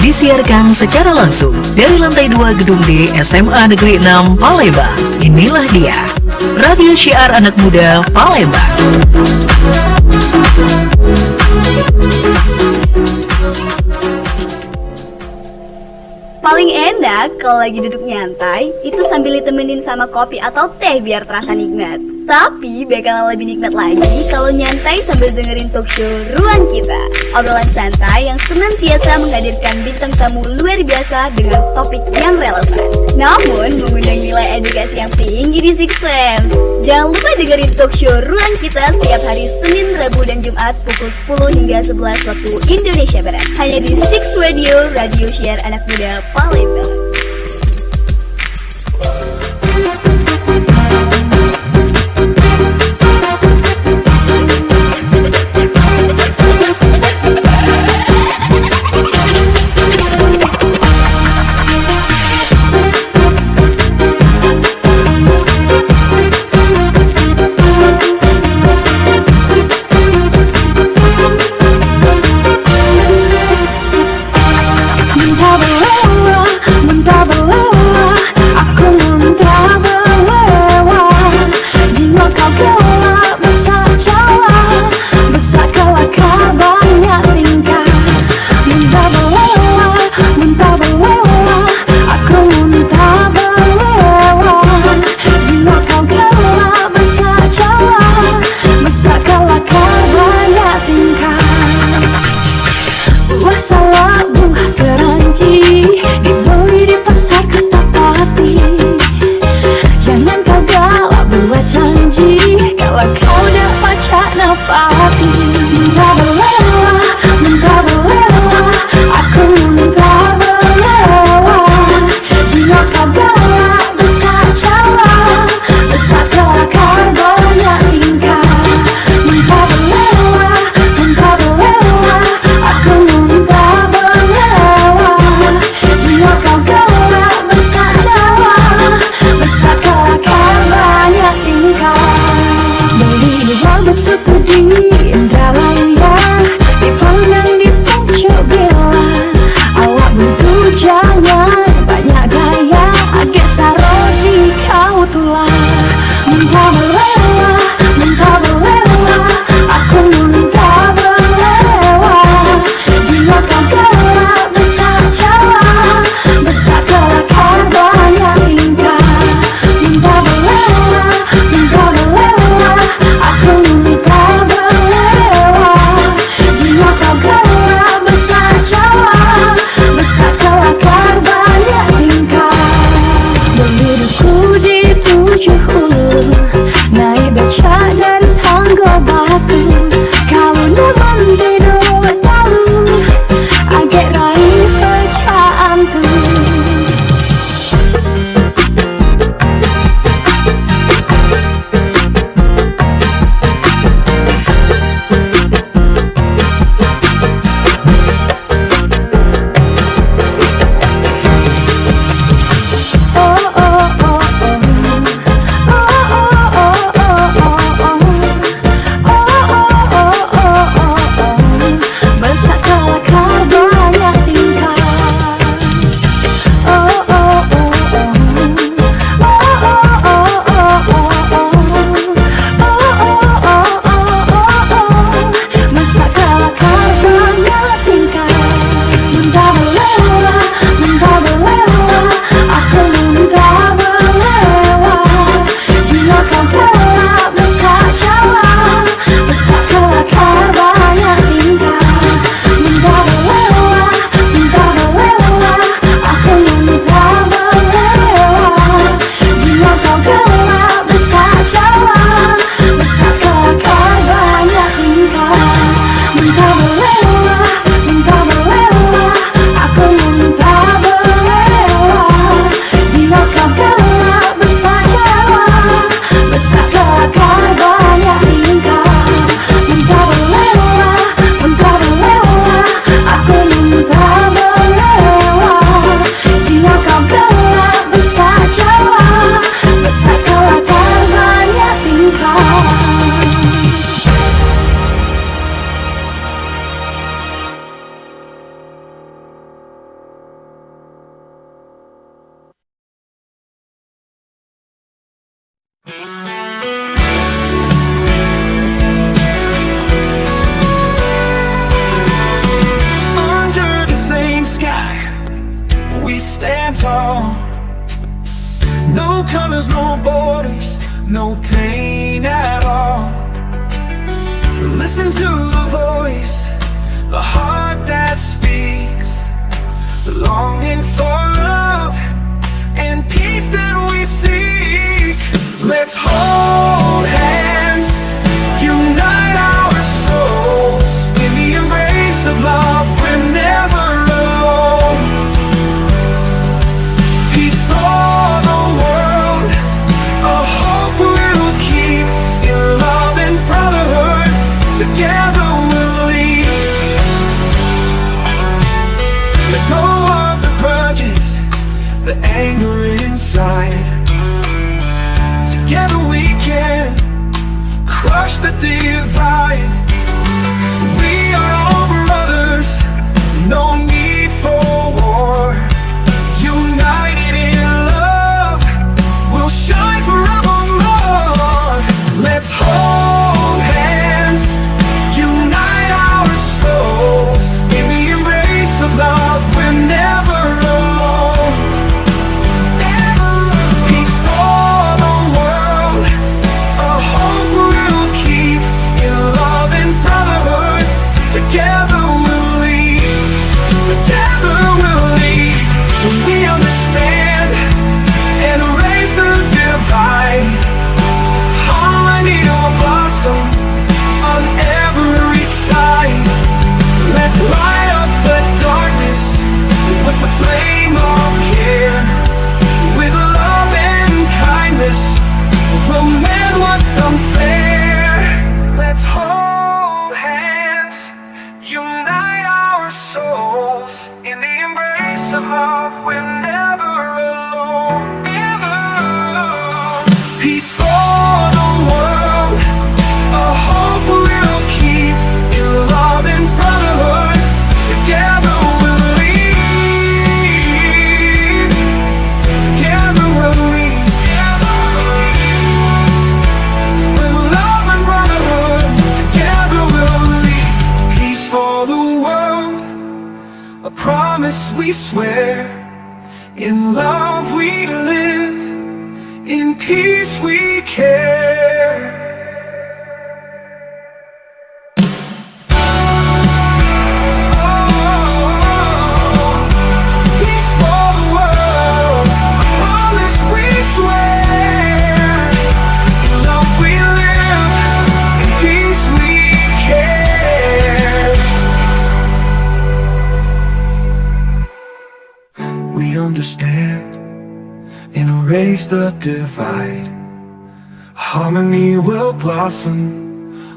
Disiarkan secara langsung dari lantai 2 Gedung D SMA Negeri 6 Palembang. Inilah dia, Radio Syiar Anak Muda Palembang. Paling enak kalau lagi duduk nyantai, itu sambil ditemenin sama kopi atau teh biar terasa nikmat. Tapi bakalan lebih nikmat lagi kalau nyantai sambil dengerin talk show Ruang Kita. Obrolan santai yang senantiasa menghadirkan bintang tamu luar biasa dengan topik yang relevan, namun mengundang nilai edukasi yang tinggi di Six Sense. Jangan lupa dengerin talk show Ruang Kita setiap hari Senin, Rabu, dan Jumat pukul 10 hingga 11 waktu Indonesia Barat. Hanya di Six Radio, Radio Syiar Anak Muda Palembang. No colors, no borders, no pain at all. Listen to the voice, the heart that speaks, the longing for love and peace that we seek. Let's hold hands, unite our souls in the embrace of love. We're never alone. Peace for the world, a hope we'll keep. In love and brotherhood, together we'll lead. Let go of the grudges, the anger inside. Together we can crush the divide. We are all brothers, no need for war. United in love, we'll shine forevermore. Let's hold hands, unite our souls in the embrace of love. We're never alone. Peace for the world, a hope we'll keep. In love and brotherhood, together we'll lead. Together we'll lead. When we understand and erase the divide, harmony will blossom on every side. Let's light up the darkness with the flame of care. With love and kindness, we'll mend what's unfair. Let's hold hands, unite our souls in the embrace of love. We're never alone, never alone. Peace for the world, a hope we'll keep. In love and brotherhood, together we'll lead. Together we'll lead. With love and brotherhood, together we'll lead. Peace for the world, a promise we swear. In love we live, in peace we care. Peace for the world, a promise we swear. In love we live, in peace we care. We understand and erase the divide. Harmony will blossom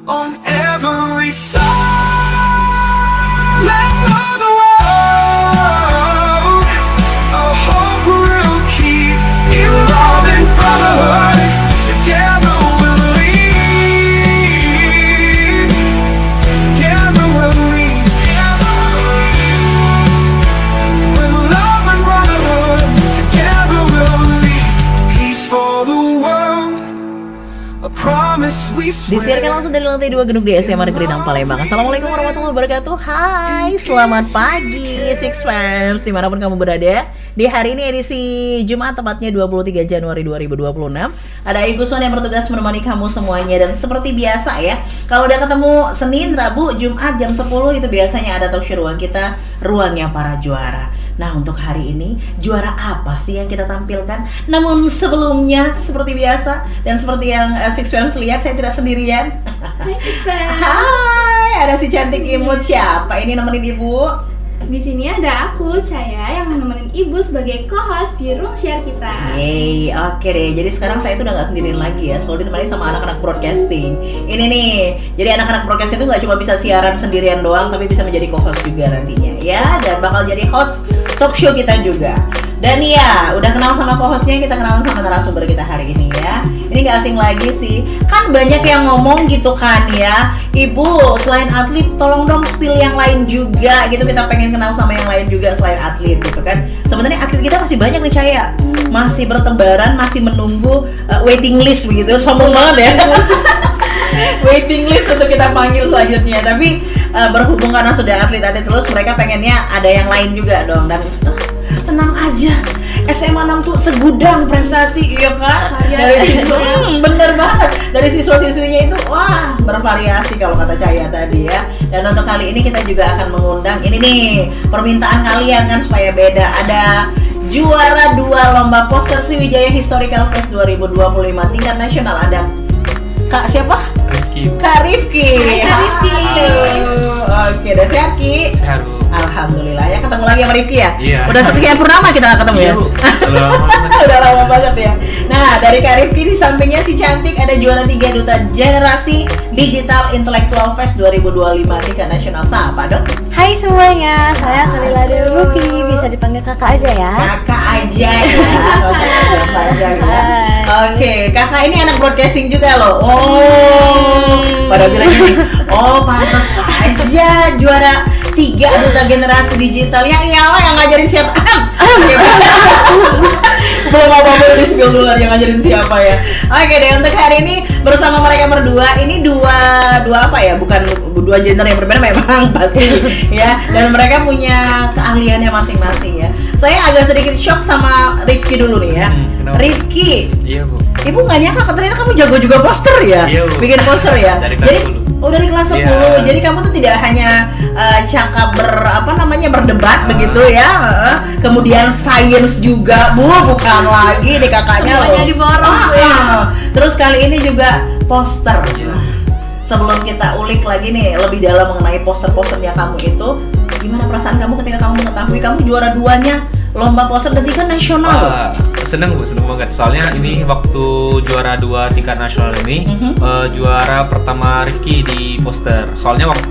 on every side. Let's love the world, a hope we'll keep. In love and brotherhood, together we'll lead. Together we'll lead. With love and brotherhood, together we'll lead. Peace for the world, a promise we swear. Disiarkan langsung dari lantai 2 gedung di SMA Negeri 6 Palembang. Assalamualaikum warahmatullahi wabarakatuh. Hai, selamat pagi Six Fams dimanapun kamu berada. Di hari ini edisi Jumat, tepatnya 23 Januari 2026. Ada Ibu Suan yang bertugas menemani kamu semuanya. Dan seperti biasa ya, kalau udah ketemu Senin, Rabu, Jumat jam 10 itu biasanya ada talk show ruang kita, ruangnya para juara. Nah, untuk hari ini juara apa sih yang kita tampilkan? Namun sebelumnya seperti biasa dan seperti yang Six Fams lihat, saya tidak sendirian. Hai Six Fams. Hai, ada si cantik imut. Siapa ini nemenin Ibu? Di sini ada aku, Caya, yang nemenin Ibu sebagai co-host di room share kita. Yeay, oke deh. Jadi sekarang saya itu udah gak sendirian lagi ya, selalu ditemani sama anak-anak broadcasting. Ini nih, jadi anak-anak broadcasting itu gak cuma bisa siaran sendirian doang, tapi bisa menjadi co-host juga nantinya ya. Dan bakal jadi host talk show kita juga. Dan ya, udah kenal sama co-hostnya, kita kenalan sama narasumber kita hari ini ya. Ini gak asing lagi sih, kan banyak yang ngomong gitu kan ya, Ibu, selain atlet, tolong dong spill yang lain juga gitu. Kita pengen kenal sama yang lain juga selain atlet gitu kan. Sebenarnya atlet kita masih banyak nih, Caya. Masih bertebaran, masih menunggu waiting list begitu, sombong banget ya. Waiting list untuk kita panggil selanjutnya. Tapi berhubung karena sudah atlet-atlet terus, mereka pengennya ada yang lain juga dong. Dan tenang aja, SMA 6 tuh segudang prestasi, iya kan? Dari siswa, bener banget. Dari siswa-siswinya itu, wah, bervariasi kalau kata Caya tadi ya. Dan untuk kali ini kita juga akan mengundang ini nih, permintaan kalian kan supaya beda. Ada juara 2 lomba poster Sriwijaya Historical Fest 2025 tingkat nasional. Ada Kak siapa? Rifki. Kak Rifki. Hai, Kak Rifki. Halo. Oke, udah sehat Ki? Sehat, Bu. Alhamdulillah ya, ketemu lagi sama Rifki ya? Iya. Udah sekian purnama kita gak ketemu ya? Iya, Bu. Udah lama banget. Udah lama banget ya. Nah, dari Kak Rifki di sampingnya si cantik ada juara 3 Duta Generasi Digital Intellectual Fest 2025 tingkat nasional. Siapa dong? Hai semuanya, saya Khalila Delufi, bisa dipanggil kakak aja ya. Kakak aja ya, nggak usah panjang ya. Oke, kakak ini anak broadcasting juga loh. Oh, pada bilang gini, oh pantas aja juara 3 Duta Generasi Digital. Ya iyalah yang ngajarin siapa? Belum apa-apa di spill dulu yang ngajarin siapa ya. Oke deh, untuk hari ini bersama mereka berdua, ini dua apa ya? Bukan dua gender yang berbeda memang pasti ya. Dan mereka punya keahliannya masing-masing ya. Saya agak sedikit shock sama Rifki dulu nih ya. Kenapa? Rifki, Iya, Bu. Ibu nggak nyangka ternyata kamu jago juga poster ya? Iya, Bu. Bikin poster ya? Dari kelas Jadi, 10. oh dari kelas 10. Iya. Jadi kamu tuh tidak hanya cakap berdebat begitu ya. Kemudian sains juga, Bu, bukan lagi di kakaknya loh. Semuanya diborong, Bu, ya. Terus kali ini juga poster. Iya. Sebelum kita ulik lagi nih lebih dalam mengenai poster-posternya kamu itu, gimana perasaan kamu ketika kamu mengetahui kamu juara 2-nya lomba poster dan tingkat nasional? Wah, seneng Bu, seneng banget. Soalnya ini waktu juara 2 tingkat nasional ini juara pertama Rifki di poster. Soalnya waktu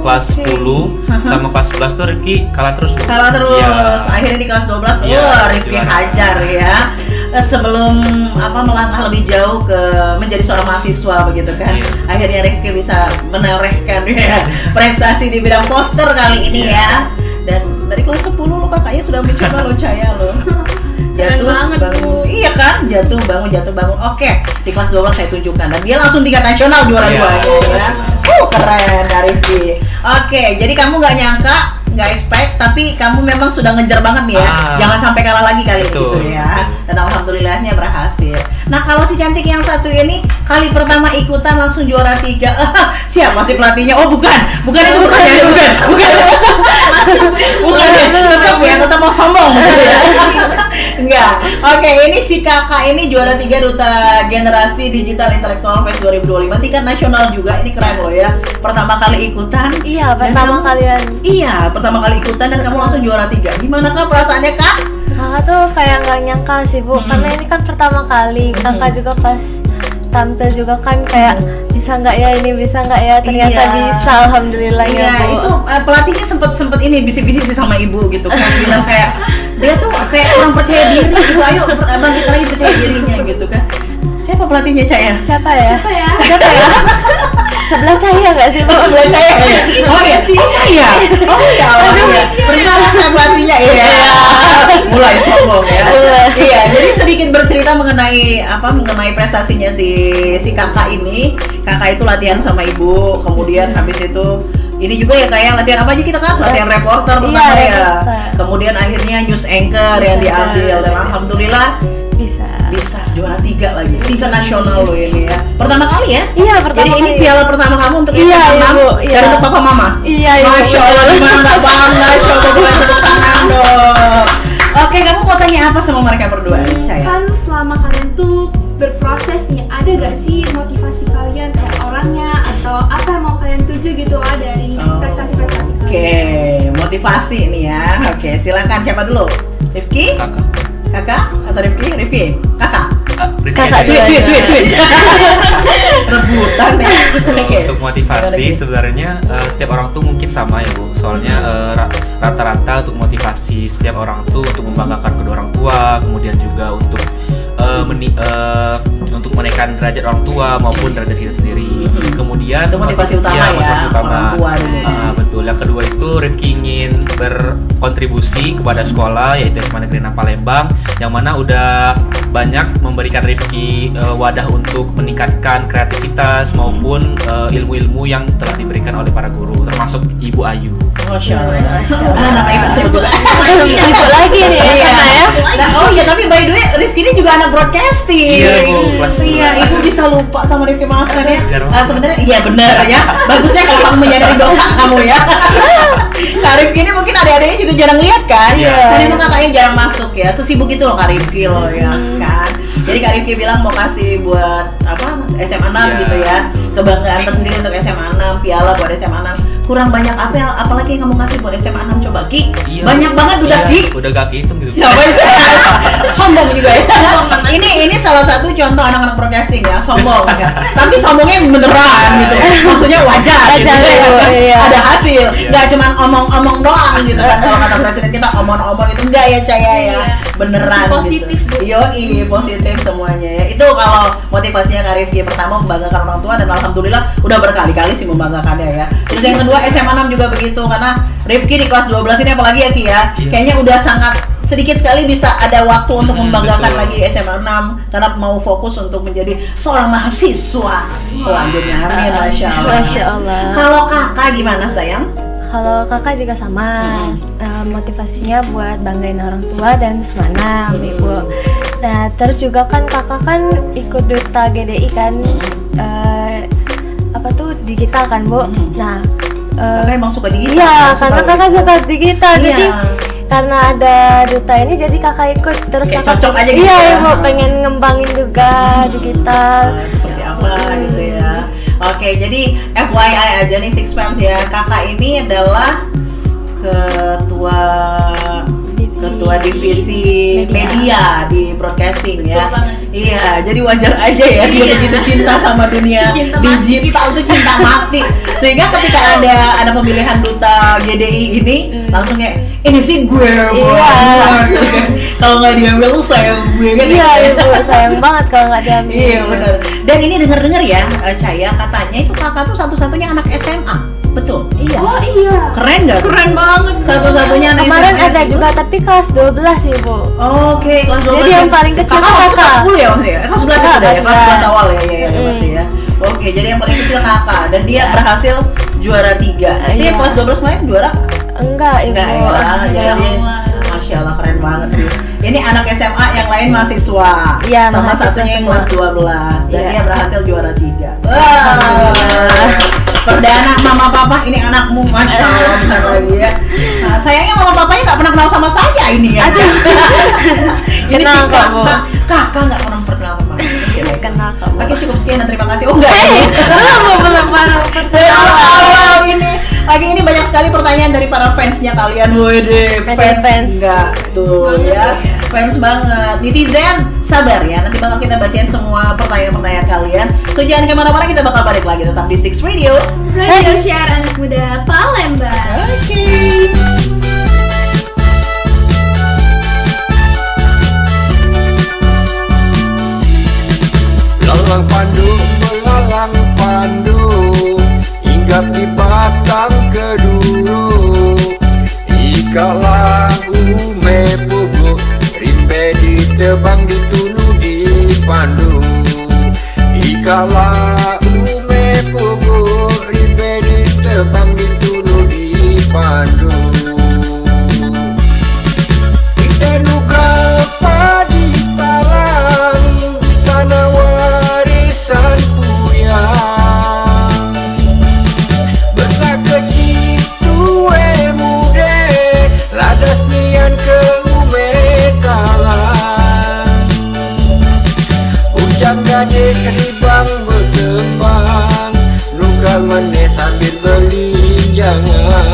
kelas 10 sama kelas 11 tuh Rifki kalah terus, Bu. Kalah terus. Iya. Akhirnya di kelas 12 Iya, wah Rifki juara. hajar ya. Sebelum melangkah lebih jauh ke menjadi seorang mahasiswa begitu kan. Iya. Akhirnya Rifki bisa menorehkan ya prestasi di bidang poster kali ini Iya. ya. Dan dari kelas 10 lo kakaknya sudah mencoba lo Caya lo. Keren banget, bangun. Bu. Iya kan? Jatuh bangun. Oke, di kelas 12 saya tunjukkan dan dia langsung tingkat nasional juara Iya, 2 ya. nasional. Keren dari Rifki. Oke, jadi kamu nggak nyangka, nggak expect, tapi kamu memang sudah ngejar banget nih ya. Jangan sampai kalah lagi kali Betul, gitu ya. betul. Dan alhamdulillahnya berhasil. Nah, kalau si cantik yang satu ini kali pertama ikutan langsung juara 3. Siapa sih pelatihnya? Oh, bukan itu pertanyaannya, bukan. Bukan ya, tetap mau sombong gitu ya. Enggak. Oke, ini si kakak ini juara 3 Duta Generasi Digital Intellectual Fest 2025 tingkat nasional juga. Ini keren loh ya. Pertama kali ikutan. Iya, dan pertama kamu- kalian. Iya, pertama kali ikutan dan kamu langsung juara 3. Gimana Kak perasaannya Kak? Kakak tuh kayak nggak nyangka sih, Bu, karena ini kan pertama kali. Kakak juga pas tampil juga kan kayak bisa nggak ya ini, bisa nggak ya, ternyata Iya. bisa, alhamdulillah ya, Iya, Bu. itu pelatihnya sempet ini bisik-bisik sih sama ibu gitu kan, bilang kayak dia tuh kayak kurang percaya diri gitu, ayo bangkit lagi percaya dirinya gitu kan. Siapa pelatihnya Caya? Siapa ya? Siapa ya? Sebelah Caya nggak sih, Bu? Oh, sebelah saya ya? Oh iya, oh saya? Oh iya, Allah ya. Perkenalkan saya pelatihnya, iya. Mulai sombong ya. Iya, jadi sedikit bercerita mengenai prestasinya si kakak ini. Kakak itu latihan sama ibu, kemudian habis itu ini juga ya kayak latihan apa aja kita kan? Latihan reporter pertama ya. reporter. Kemudian akhirnya news anchor yang News diambil anchor. dan alhamdulillah Bisa. juara 3 lagi. Tingkat nasional loh ini ya. Pertama kali ya? Iya, pertama Jadi ini kali. piala pertama kamu untuk Iya, SMA iya, 6 Bu, dan iya. untuk papa mama? Iya, iya, Masya Bu, Allah, betul. gimana nggak bangga? Coba boleh tepuk tangan dong. Oke, kamu mau tanya apa sama mereka berdua? Caya? Kan selama kalian tuh berproses nih, ada gak sih motivasi kalian kayak orangnya atau apa yang mau kalian tuju gitu loh dari Oh. prestasi-prestasi kalian? Oke, motivasi nih ya. Oke, silakan siapa dulu? Rifki? Kakak. Kakak atau Rifki? Rifki? Kakak? Rifki Kakak aja. Sweet. Rebutan ya. Oke. Untuk motivasi Gimana, Ki? sebenarnya setiap orang tuh mungkin sama ya, Bu. Soalnya rata-rata untuk motivasi setiap orang tuh untuk membanggakan kedua orang tua, kemudian juga untuk untuk menaikkan derajat orang tua maupun derajat kita sendiri. Kemudian Itu motivasi utama iya, ya, motivasi utama. orang tua dulu. Betul. Yang kedua itu Rifki ingin berkontribusi kepada sekolah yaitu SMA Negeri 6 Palembang, yang mana udah banyak memberikan Rifki wadah untuk meningkatkan kreativitas maupun ilmu-ilmu yang telah diberikan oleh para guru, termasuk Ibu Ayu. Masya Allah. Anak ibu saya juga. Itu lagi nih ya, Iya. Kakak ya. Nah, oh iya, tapi by the way Rifki ini juga anak broadcasting. Iya, Bu, kelas Iya, dua. ibu bisa lupa sama Rifki, maafkan ya. Jarang. Sebenarnya iya benar ya. Bagusnya kalau kamu menyadari dosa kamu ya. Kak Rifki ini mungkin adik-adiknya juga jarang lihat kan? Iya. Kan emang kakaknya jarang masuk ya. Sesibuk itu loh Kak Rifki loh ya kan. Jadi Kak Rifki bilang mau kasih buat apa SMA 6 Iya. gitu ya. Kebanggaan tersendiri untuk SMA 6, piala buat SMA 6. Kurang banyak apa yang apalagi yang kamu kasih buat SMA 6 coba Ki? Iya. Banyak banget udah Iya, Ki. udah gak kehitung gitu. Ya wes, sombong juga ya. Ini salah satu contoh anak-anak broadcasting ya, sombong ya. Tapi sombongnya beneran gitu. Maksudnya wajar gitu. Wajar, iya. Ada hasil, Iya. nggak cuma omong-omong doang gitu kan. Kalau kata presiden kita omong-omong itu enggak ya Caya ya, Iya. beneran Positif, gitu. Bu. Yoi, positif semuanya ya. Itu kalau motivasinya Kak Rifki, pertama membanggakan orang tua dan alhamdulillah udah berkali-kali sih membanggakannya ya. Terus yang kedua SMA 6 juga begitu, karena Rifki di kelas 12 ini apalagi ya Ki ya, Iya. kayaknya udah sangat sedikit sekali bisa ada waktu untuk membanggakan betul. lagi SMA 6 karena mau fokus untuk menjadi seorang mahasiswa selanjutnya. Amin, Masya Allah. Masya Allah. Kalau kakak gimana sayang? Kalau kakak juga sama, motivasinya buat banggain orang tua dan semanam ibu. Nah terus juga kan kakak kan ikut duta GDI kan, apa tuh digital kan bu. Nah Kakak emang suka digital? iya Suka karena kakak suka digital, Iya. jadi karena ada duta ini jadi kakak ikut terus Kayak kakak cocok aja gitu iya ya. ibu pengen ngembangin juga digital. Seperti apa gitu ya. Oke, jadi FYI aja nih Six Fams ya, kakak ini adalah ketua divisi media di broadcasting ya. Betul banget sih. Iya, jadi wajar aja ya dia Iya. begitu cinta sama dunia Cinta mati. digital tuh cinta mati. Sehingga ketika ada pemilihan duta GDI ini langsung kayak ini sih gue banget gitu kan. Kalau nggak diambil tuh sayang gue kan. Iya ya. ibu sayang banget kalau nggak diambil. Iya benar. Dan ini dengar-dengar ya, Caya katanya itu kakak tuh satu-satunya anak SMA, betul? Iya. Oh iya. Keren nggak? Keren banget. Satu-satunya anak Kemarin SMA ada gitu? juga tapi kelas 12 sih bu. Oke, kelas 12. Jadi yang paling kecil kakak waktu kakak. kelas 10 ya maksudnya? Kelas 11 itu Kakak, udah ya, kelas 11 awal ya, Mm. masih ya. Oke, jadi yang paling kecil kakak dan dia Iya. berhasil juara 3. Itu yang Iya. kelas 12 kemarin juara? Enggak ibu. Enggak ya. Masya Jadi Allah. Masya Allah keren banget sih. Ini anak SMA yang lain mahasiswa. Iya, Sama mahasiswa satunya yang semua. kelas 12 dan Iya. dia berhasil juara 3. Alhamdulillah. Perdana mama papa ini anakmu, Masya Allah benar lagi ya. Nah, sayangnya mama papanya nggak pernah kenal sama saya ini ya. Ini Kenal si kok, Bu. kakak nggak pernah perkenal sama saya. Kenal kok, Bu. Oke cukup sekian dan terima kasih. Oh enggak. belum. Awal ini lagi ini banyak sekali pertanyaan dari para fansnya kalian. Wede, Fans. enggak tuh Banget ya. ya. Fans banget. Netizen sabar ya. Nanti bakal kita bacain semua pertanyaan-pertanyaan kalian. So jangan kemana-mana, kita bakal balik lagi tetap di Six Radio. Radio Share Anak Muda Palembang. Oke. Lalang pandu, melalang pandu, hinggap di batang keduru. Ikalah ume pugu, rimbe ditebang ditunu di pandu. Ikalah ume pugu, rimbe ditebang ditunu di pandu. Kita duga padi talang di tanah warisan puyang. Besar kecil tue mude, ladas nian ke ume kalang. Ujang gade seribang berkembang, nugal mene sambil belinjangan.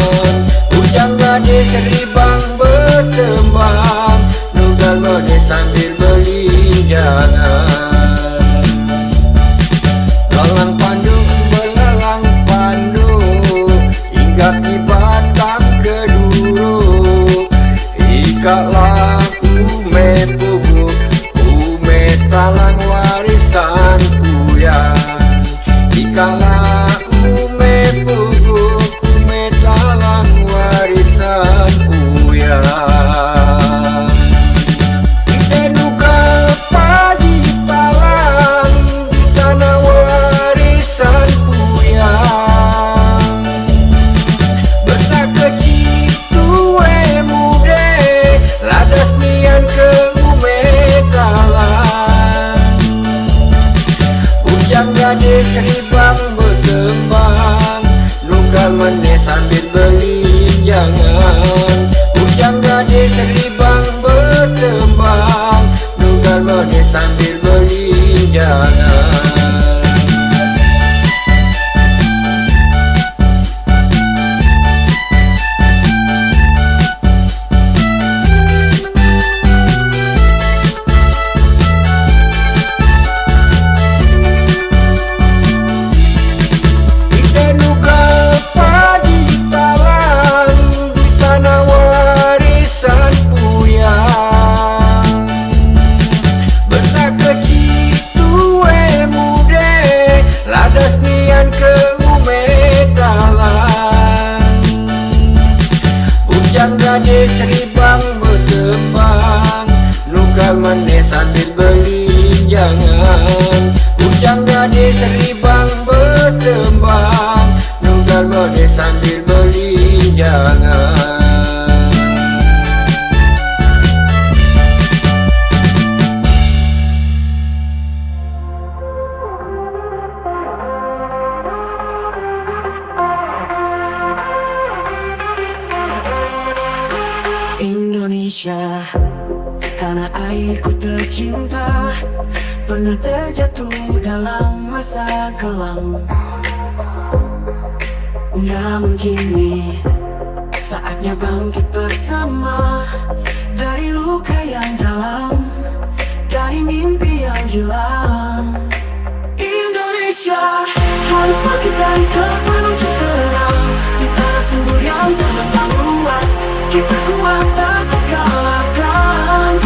Ujang gade seribang berkembang, nugal mene sambil belinjangan. Lalang pandu, belalang pandu, hinggap di batang keduru. Ikalah ume pugu, ume talang warisan puyang. Ikalah ume gade seribang berkembang, nunggal meneh sambil belinjangan. Bujang gade seribang berkembang, nunggal meneh sambil belinjangan. Gade seribang berkembang, nunggal meneh sambil belinjangan. Bujang gade seribang berkembang, nunggal meneh sambil belinjangan. Indonesia, tanah airku tercinta, pernah terjatuh dalam masa kelam. Namun kini saatnya bangkit bersama, dari luka yang dalam, dari mimpi yang hilang. Indonesia harus bangkit dari gelap menuju terang, di tanah subur yang terbentang luas. Kita kuat tak terkalahkan.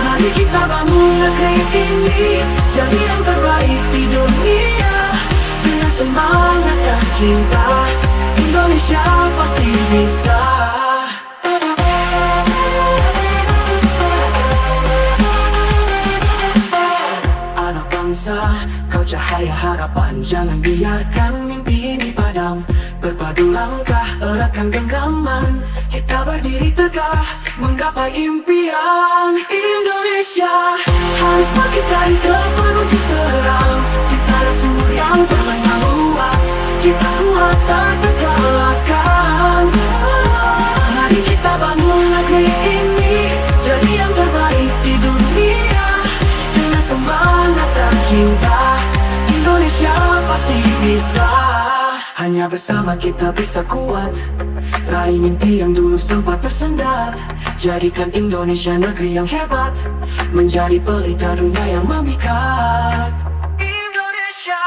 Mari kita bangun negeri ini, jadi yang terbaik di dunia. Dengan semangat dan cinta, Indonesia pasti bisa. Anak bangsa, kau cahaya harapan, jangan biarkan mimpi ini padam. Berpadu langkah, eratkan genggaman, kita berdiri tegak, menggapai impian. Indonesia harus bangkit dari gelap menuju terang, di tanah subur yang terbentang luas. Kita kuat tak terkalahkan. Mari kita bangun negeri ini, jadi yang terbaik di dunia. Dengan semangat dan cinta, Indonesia pasti bisa. Hanya bersama kita bisa kuat, raih mimpi yang dulu sempat tersendat. Jadikan Indonesia negeri yang hebat, menjadi pelita dunia yang memikat. Indonesia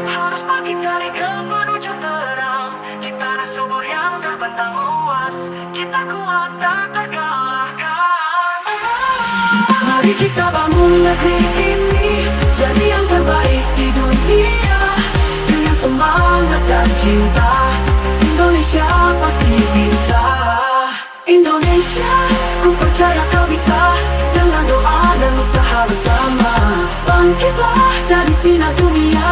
harus bangkit dari gelap menuju terang, di tanah subur yang terbentang luas. Kita kuat tak terkalahkan. Mari kita bangun negeri ini, jadi yang terbaik di dunia. Dengan semangat dan cinta, Indonesia pasti bisa. Indonesia, ku percaya kau bisa. Dengan doa dan usaha bersama, bangkitlah jadi sinar dunia.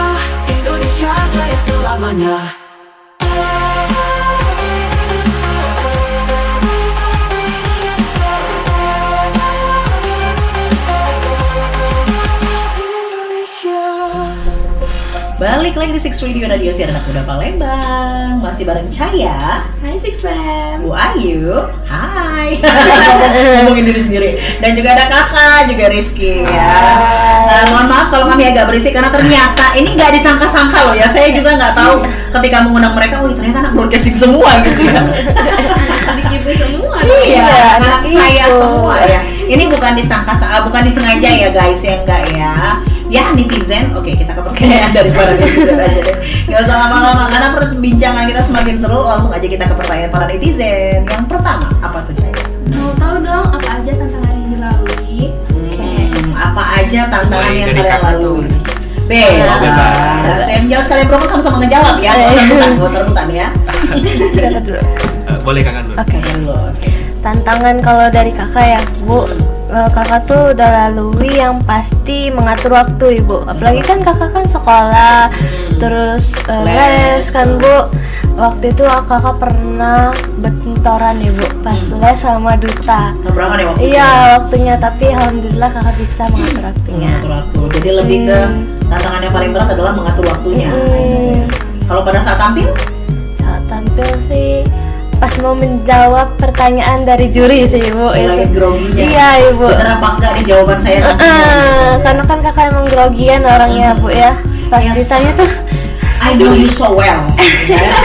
Indonesia jaya selamanya. Balik lagi di Six Radio, Radio Siaran Anak Muda Palembang. Masih bareng Caya, Hai Six Fam. Bu Ayu, hai. Ngomongin diri sendiri. Dan juga ada kakak, juga Rifki ya. Mohon maaf kalau kami agak berisik karena ternyata ini nggak disangka-sangka loh ya. Saya juga nggak tahu ketika mengundang mereka, oh ternyata anak broadcasting semua gitu ya. Adik ibu semua. Iya, anak saya semua ya. Ini bukan bukan disengaja ya guys ya, enggak ya. Ya netizen, oke kita ke pertanyaan dari para netizen aja deh. Gak usah lama-lama karena perbincangan kita semakin seru. Langsung aja kita ke pertanyaan para netizen. Yang pertama, apa tuh Caya? Mau tahu dong apa aja tantangan yang dilalui? Apa aja tantangan Mulai yang dari kalian kakak lalui? tuh. Bebas. Yang jelas kalian promo sama-sama ngejawab ya. Gak usah rebutan ya. Siapa dulu? Boleh kakak dulu. Oke. Dulu. Tantangan kalau dari kakak ya Bu, kakak tuh udah lalui yang pasti mengatur waktu ibu. Apalagi kan kakak kan sekolah, terus les kan bu. Waktu itu kakak pernah bentoran ibu pas les sama duta. Berapa nih waktu? Iya waktunya, tapi alhamdulillah kakak bisa mengatur waktunya. Mengatur waktu. Jadi lebih ke tantangan yang paling berat adalah mengatur waktunya. Kalau pada saat tampil? Saat tampil sih pas mau menjawab pertanyaan dari juri sih ibu Lagi itu. groginya. Iya ibu. Bener apa enggak nih jawaban saya nanti? Karena kan kakak emang grogian orangnya bu ya. Pas Yes. ditanya tuh I know you so well. Yes.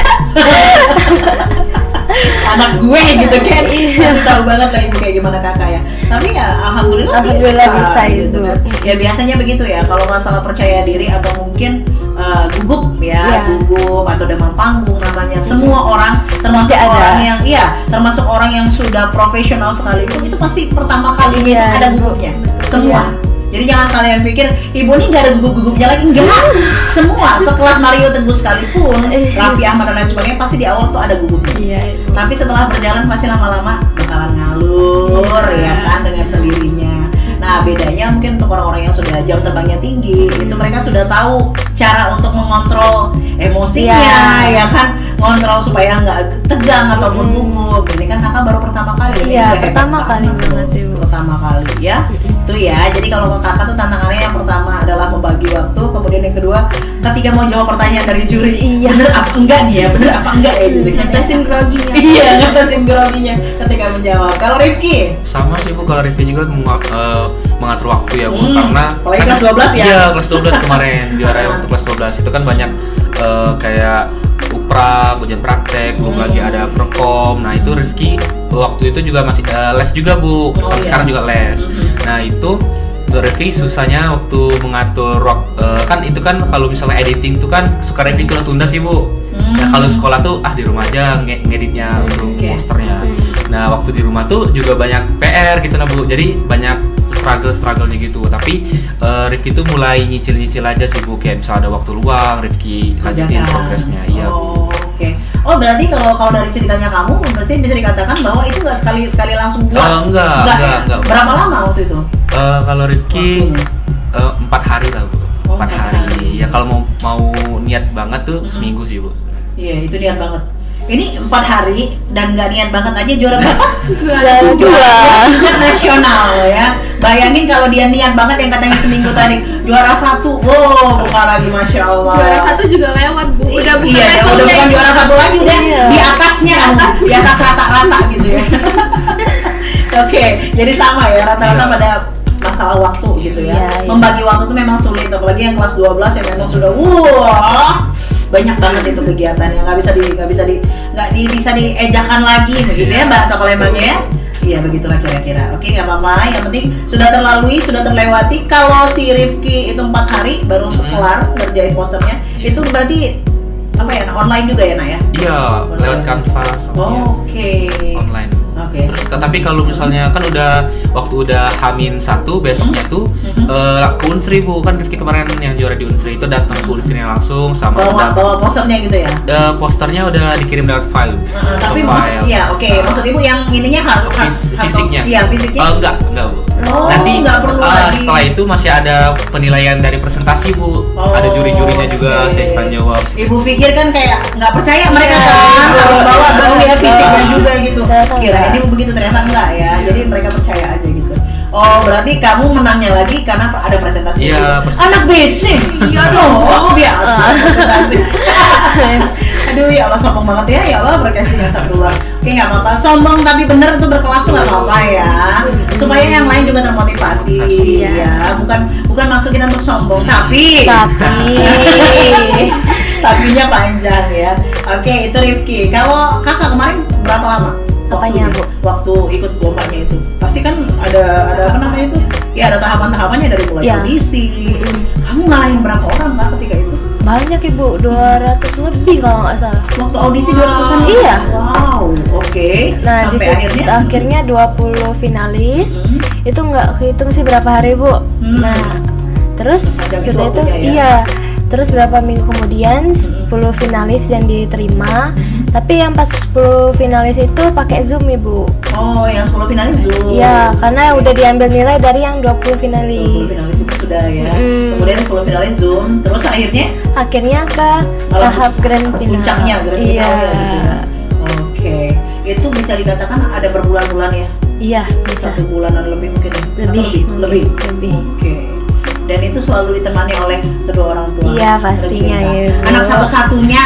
Anak gue gitu kan, masih tahu banget lah ibu kayak gimana kakak ya. Tapi ya alhamdulillah bisa gitu ibu. kan. Ya biasanya begitu ya, kalau masalah percaya diri atau mungkin gugup ya, Iya. gugup atau demam panggung namanya. Semua orang termasuk Pasti ada. orang yang termasuk orang yang sudah profesional sekalipun itu pasti pertama kalinya Iya, itu ada gugupnya. Semua. Iya. Jadi jangan kalian pikir ibu ini nggak ada gugup-gugupnya lagi, enggak. Semua sekelas Mario Teguh sekalipun, Raffi Ahmad dan lain sebagainya pasti di awal tuh ada gugupnya. iya ibu. Tapi setelah berjalan pasti lama-lama bakalan ngalur ya kan dengan sendirinya. Nah bedanya mungkin untuk orang-orang yang sudah jam terbangnya tinggi itu mereka sudah tahu cara untuk mengontrol emosinya ya kan, ngontrol supaya nggak tegang ataupun gugup. Ini kan kakak baru pertama kali. ini Iya udah hebat pertama kali banget. banget ibu. Pertama kali ya itu ya. Jadi kalau ke kakak tuh tantangannya yang pertama adalah membagi waktu, kemudian yang kedua ketika mau jawab pertanyaan dari juri, Iya. bener apa enggak nih ya, bener apa enggak ya gitu kan. Ngetesin groginya. Iya, ngatasin groginya ketika menjawab. Kalau Rifki? Sama sih Bu, kalau Rifki juga mengatur waktu ya Bu, karena apalagi kelas 12 ya? Iya, kelas 12 kemarin juara waktu kelas 12 itu kan banyak kayak upra, ujian praktek, belum lagi ada perkom. Nah itu Rifki waktu itu juga masih les juga Bu, sampai iya. sekarang juga les. Nah itu Rifki susahnya waktu mengatur kan itu kan kalau misalnya editing tuh kan suka Rifki tunda-tunda sih Bu. Nah kalau sekolah tuh di rumah aja ngeditnya untuk Oke. posternya. Nah waktu di rumah tuh juga banyak PR gitu nah Bu, jadi banyak struggle-nya gitu. Tapi Rifki tuh mulai nyicil-nyicil aja sih Bu, kayak misalnya ada waktu luang Rifki lanjutin Kerjakan. progresnya. Iya Bu. Oh, oke. Oh berarti kalau dari ceritanya kamu pasti bisa dikatakan bahwa itu nggak sekali langsung buat? Enggak. Berapa lama waktu itu? Kalau Rifki 4 hari lah Bu. Oh, 4 4 hari. hari. Ya kalau mau niat banget tuh seminggu sih Bu. Iya itu niat banget. Ini 4 hari dan nggak niat banget aja juara berapa? Dua. Tingkat nasional ya. Bayangin kalau dia niat banget yang katanya seminggu tadi juara 1, wow bukan lagi masya Allah. Juara 1 juga lewat bu. Udah bukan Iya, udah levelnya bukan itu. juara 1 lagi, udah Iya. di atasnya, di atas rata-rata gitu ya. Oke, jadi sama ya rata-rata Iya. pada masalah waktu gitu ya. Iya, iya. Membagi waktu itu memang sulit, apalagi yang kelas 12 yang memang sudah banyak banget itu kegiatan yang nggak bisa diejakan lagi begitu ya bahasa Palembangnya ya. Iya begitulah kira-kira. Oke nggak apa-apa. Yang penting sudah terlalui, sudah terlewati. Kalau si Rifki itu 4 hari baru kelar ngerjain posternya, itu berarti apa ya? Online juga ya nak ya? Iya, lewat Canva sama ya, Oke. online. Oke. Terus tapi kalau misalnya kan waktu udah H-1 besoknya tuh ke Unsri Bu, kan Rifki kemarin yang juara di Unsri itu datang ke Unsri langsung sama Bawa posternya gitu ya? posternya udah dikirim lewat file. Tapi file. iya oke. Maksud ibu yang ininya Fisiknya. Iya fisiknya. Enggak Bu. Oh, Nanti nggak perlu lagi. setelah itu masih ada penilaian dari presentasi Bu. Oh, Ada juri-jurinya juga, oke. saya tanya jawab. Ibu pikir kan kayak nggak percaya mereka Iya, kan iya, harus bawa iya, dong ya iya, fisiknya iya. juga gitu. Ternyata Kira enggak. ini begitu ternyata enggak ya. Jadi mereka percaya aja gitu. Oh berarti kamu menangnya lagi karena ada presentasi. Iya, itu. presentasi. Anak becing. Iya dong. dong. Biasa presentasi. Aduh ya Allah sombong banget ya Allah berkasih astagfirullah. Oke nggak apa-apa. Sombong tapi bener tuh berkelas tuh nggak apa-apa ya. Supaya yang lain juga termotivasi. Motivasi. Ya bukan maksud kita untuk sombong tapi tapinya panjang ya. Oke, itu Rifki. Kalau kakak kemarin berapa lama? Apanya, Bu? Waktu ikut lombanya itu. Pasti kan ada apa namanya itu? Ya ada tahapan-tahapannya dari mulai Ya. audisi. Kamu ngalahin berapa orang Kak ketika itu? Banyak ibu, 200 lebih kalau nggak salah. Waktu audisi 200-an? Iya. Wow, oke. Nah Sampai akhirnya 20 finalis. Hmm. Itu nggak kehitung sih berapa hari bu. Hmm. Nah terus Ada sudah itu waktunya ya? iya Terus berapa minggu kemudian 10 finalis yang diterima. Tapi yang pas 10 finalis itu pakai Zoom Ibu. Oh, yang 10 finalis Zoom. Iya, karena udah diambil nilai dari yang 20 20 finalis. finalis itu sudah ya. Kemudian 10 finalis Zoom, terus akhirnya Ke tahap grand final. puncaknya grand final Iya. ya, gitu ya. Oke, itu bisa dikatakan ada berbulan-bulan ya? Iya, bisa. 1 bulanan lebih mungkin ya? Atau Lebih. Oke. Dan itu selalu ditemani oleh kedua orang tua. Iya, pastinya, tercinta. Ibu. Anak satu-satunya.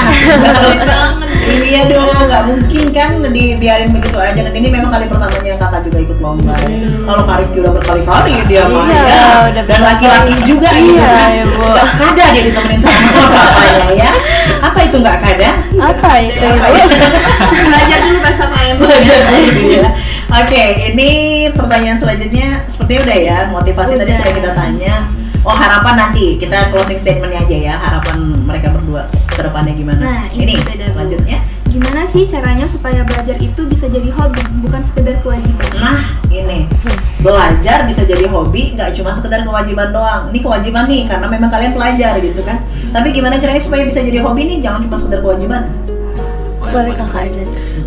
Iya dong, nggak mungkin kan dibiarin begitu aja. Dan ini memang kali pertamanya kakak juga ikut lomba. Kalau Kak Rifki udah berkali-kali dia mah Iya, ya. udah Dan laki-laki juga gitu Iya, kan. Ibu. Nggak kada dia ditemenin sama bapaknya ya. Apa itu nggak kada? Apa itu Apa Ibu? itu? Belajar dulu bahasa Palembang. Belajar dulu ya. Oke, ini pertanyaan selanjutnya sepertinya udah ya. Motivasi tadi Udah. sudah kita tanya. Oh, harapan nanti kita closing statementnya aja ya. Harapan mereka berdua ke depannya gimana? Nah, ini beda, Bu. selanjutnya. Gimana sih caranya supaya belajar itu bisa jadi hobi, bukan sekedar kewajiban? Nah, ini belajar bisa jadi hobi, nggak cuma sekedar kewajiban doang. Ini kewajiban nih karena memang kalian pelajar gitu kan. Tapi gimana caranya supaya bisa jadi hobi nih? Jangan cuma sekedar kewajiban. Boleh kakak aja.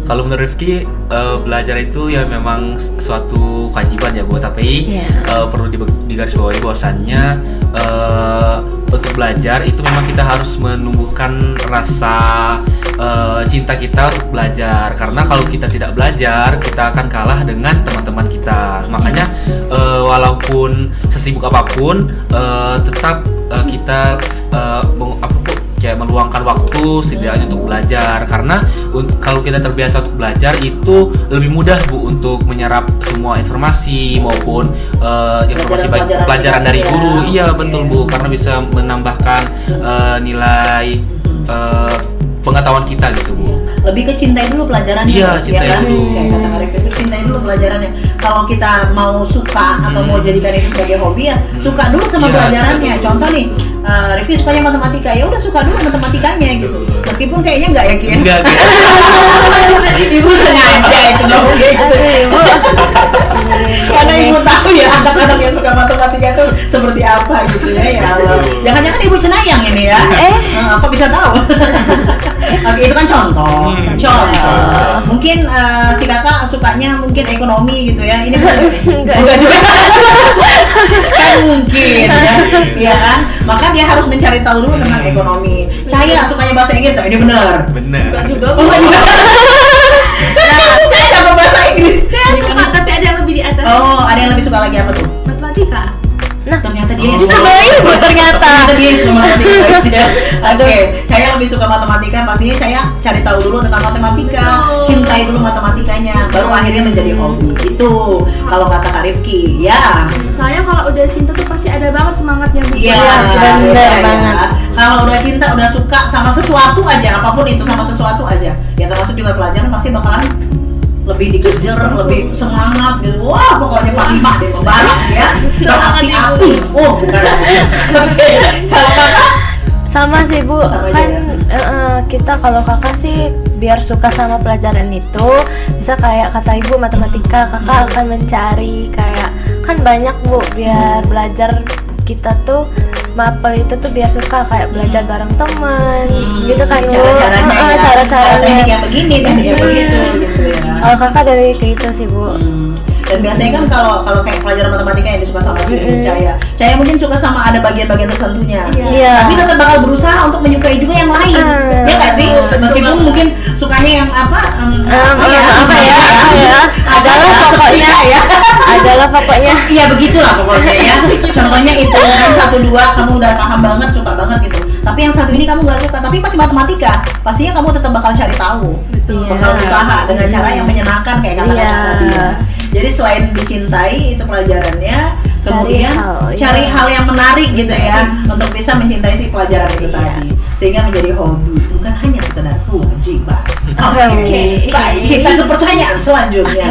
Kalau menurut Rifki, belajar itu ya memang suatu kewajiban ya Bu, tapi Iya. perlu digarisbawahi bahwasannya untuk belajar itu memang kita harus menumbuhkan rasa cinta kita untuk belajar, karena kalau kita tidak belajar kita akan kalah dengan teman-teman kita. Makanya walaupun sesibuk apapun tetap kita kayak meluangkan waktu setidaknya untuk belajar, karena kalau kita terbiasa untuk belajar itu lebih mudah Bu untuk menyerap semua informasi maupun informasi pelajaran dari ya. guru. Iya betul Bu, karena bisa menambahkan nilai pengetahuan kita gitu Bu. Lebih ke cintai dulu pelajarannya. Iya, Mas, cintai kan? dulu. Kayak kata Kak Rifki itu cintai dulu pelajarannya. Kalau kita mau suka atau mau jadikan itu sebagai hobi ya, suka dulu sama Iya, pelajarannya. suka dulu. Contoh nih, Rifki sukanya matematika, ya udah suka dulu matematikanya gitu. Meskipun kayaknya enggak ya Ki ya? Enggak gitu. Ibu sengaja itu dong gitu. Karena ibu tahu ya anak-anak yang suka matematika tuh seperti apa gitu ya. Ya Allah. Jangan-jangan ibu cenayang ini ya? Kok bisa tahu? Oke, itu kan contoh. Mungkin si kakak sukanya mungkin ekonomi gitu ya. Ini bukan juga. Kan mungkin ya. Iya kan? Maka dia harus mencari tahu dulu tentang ekonomi. Cahaya sukanya bahasa Inggris, ini benar. Benar. Bukan juga, Oh, Bu. juga. Kan saya dapat bahasa Inggris. Saya suka, tapi ada yang lebih di atas. Oh, ada yang lebih suka lagi apa tuh? Matematika. Ternyata dia yang Itu sebelah Ibu ternyata. Ternyata dia yang suka matematika guys ya. Oke, saya lebih suka matematika. Pastinya saya cari tahu dulu tentang matematika, cintai dulu matematikanya, baru akhirnya menjadi hobi. Itu kalau kata Kak Rifki, ya. Soalnya kalau udah cinta tuh pasti ada banget semangatnya, Bu. Iya, benar ya. banget. Kalau udah cinta, udah suka sama sesuatu aja, apapun itu sama sesuatu aja, ya termasuk juga pelajaran pasti bakalan lebih dikejar, lebih semangat gitu. Wah, pokoknya Pak Lima deh, membarak ya. Berapi-api. Oh, bukan. Oke, kalau kakak Sama sih Bu, Sama aja kan ya? kita kalau kakak sih biar suka sama pelajaran itu, bisa kayak kata Ibu matematika, kakak akan mencari kayak kan banyak Bu, biar belajar kita tuh mapel itu tuh biar suka kayak belajar bareng temen gitu kan Bu. cara-caranya ya. Cara-caranya. teknik yang begini, teknik yang begitu gitu ya. Kalau kakak dari kayak itu sih Bu. Dan biasanya kan kalau kayak pelajaran matematika yang disuka sama si Cahaya mungkin suka sama ada bagian-bagian tertentunya. Iya. Tapi tetap bakal berusaha untuk menyukai juga yang lain. Ya nggak sih? Meskipun mungkin sukanya yang apa? Adalah pokoknya ya. adalah pokoknya Iya begitulah pokoknya ya. Contohnya itu kan 1, 2 kamu udah paham banget, suka banget gitu. Tapi yang satu ini kamu nggak suka, tapi masih matematika. Pastinya kamu tetap bakal cari tahu. Bakal berusaha dengan cara yang menyenangkan kayak kata-kata Iya. tadi ya. Jadi selain dicintai itu pelajarannya, kemudian cari hal yang menarik gitu ya untuk bisa mencintai si pelajaran itu tadi, sehingga menjadi hobi, bukan hanya sekedar kewajiban. Oke, baik, kita ke pertanyaan selanjutnya.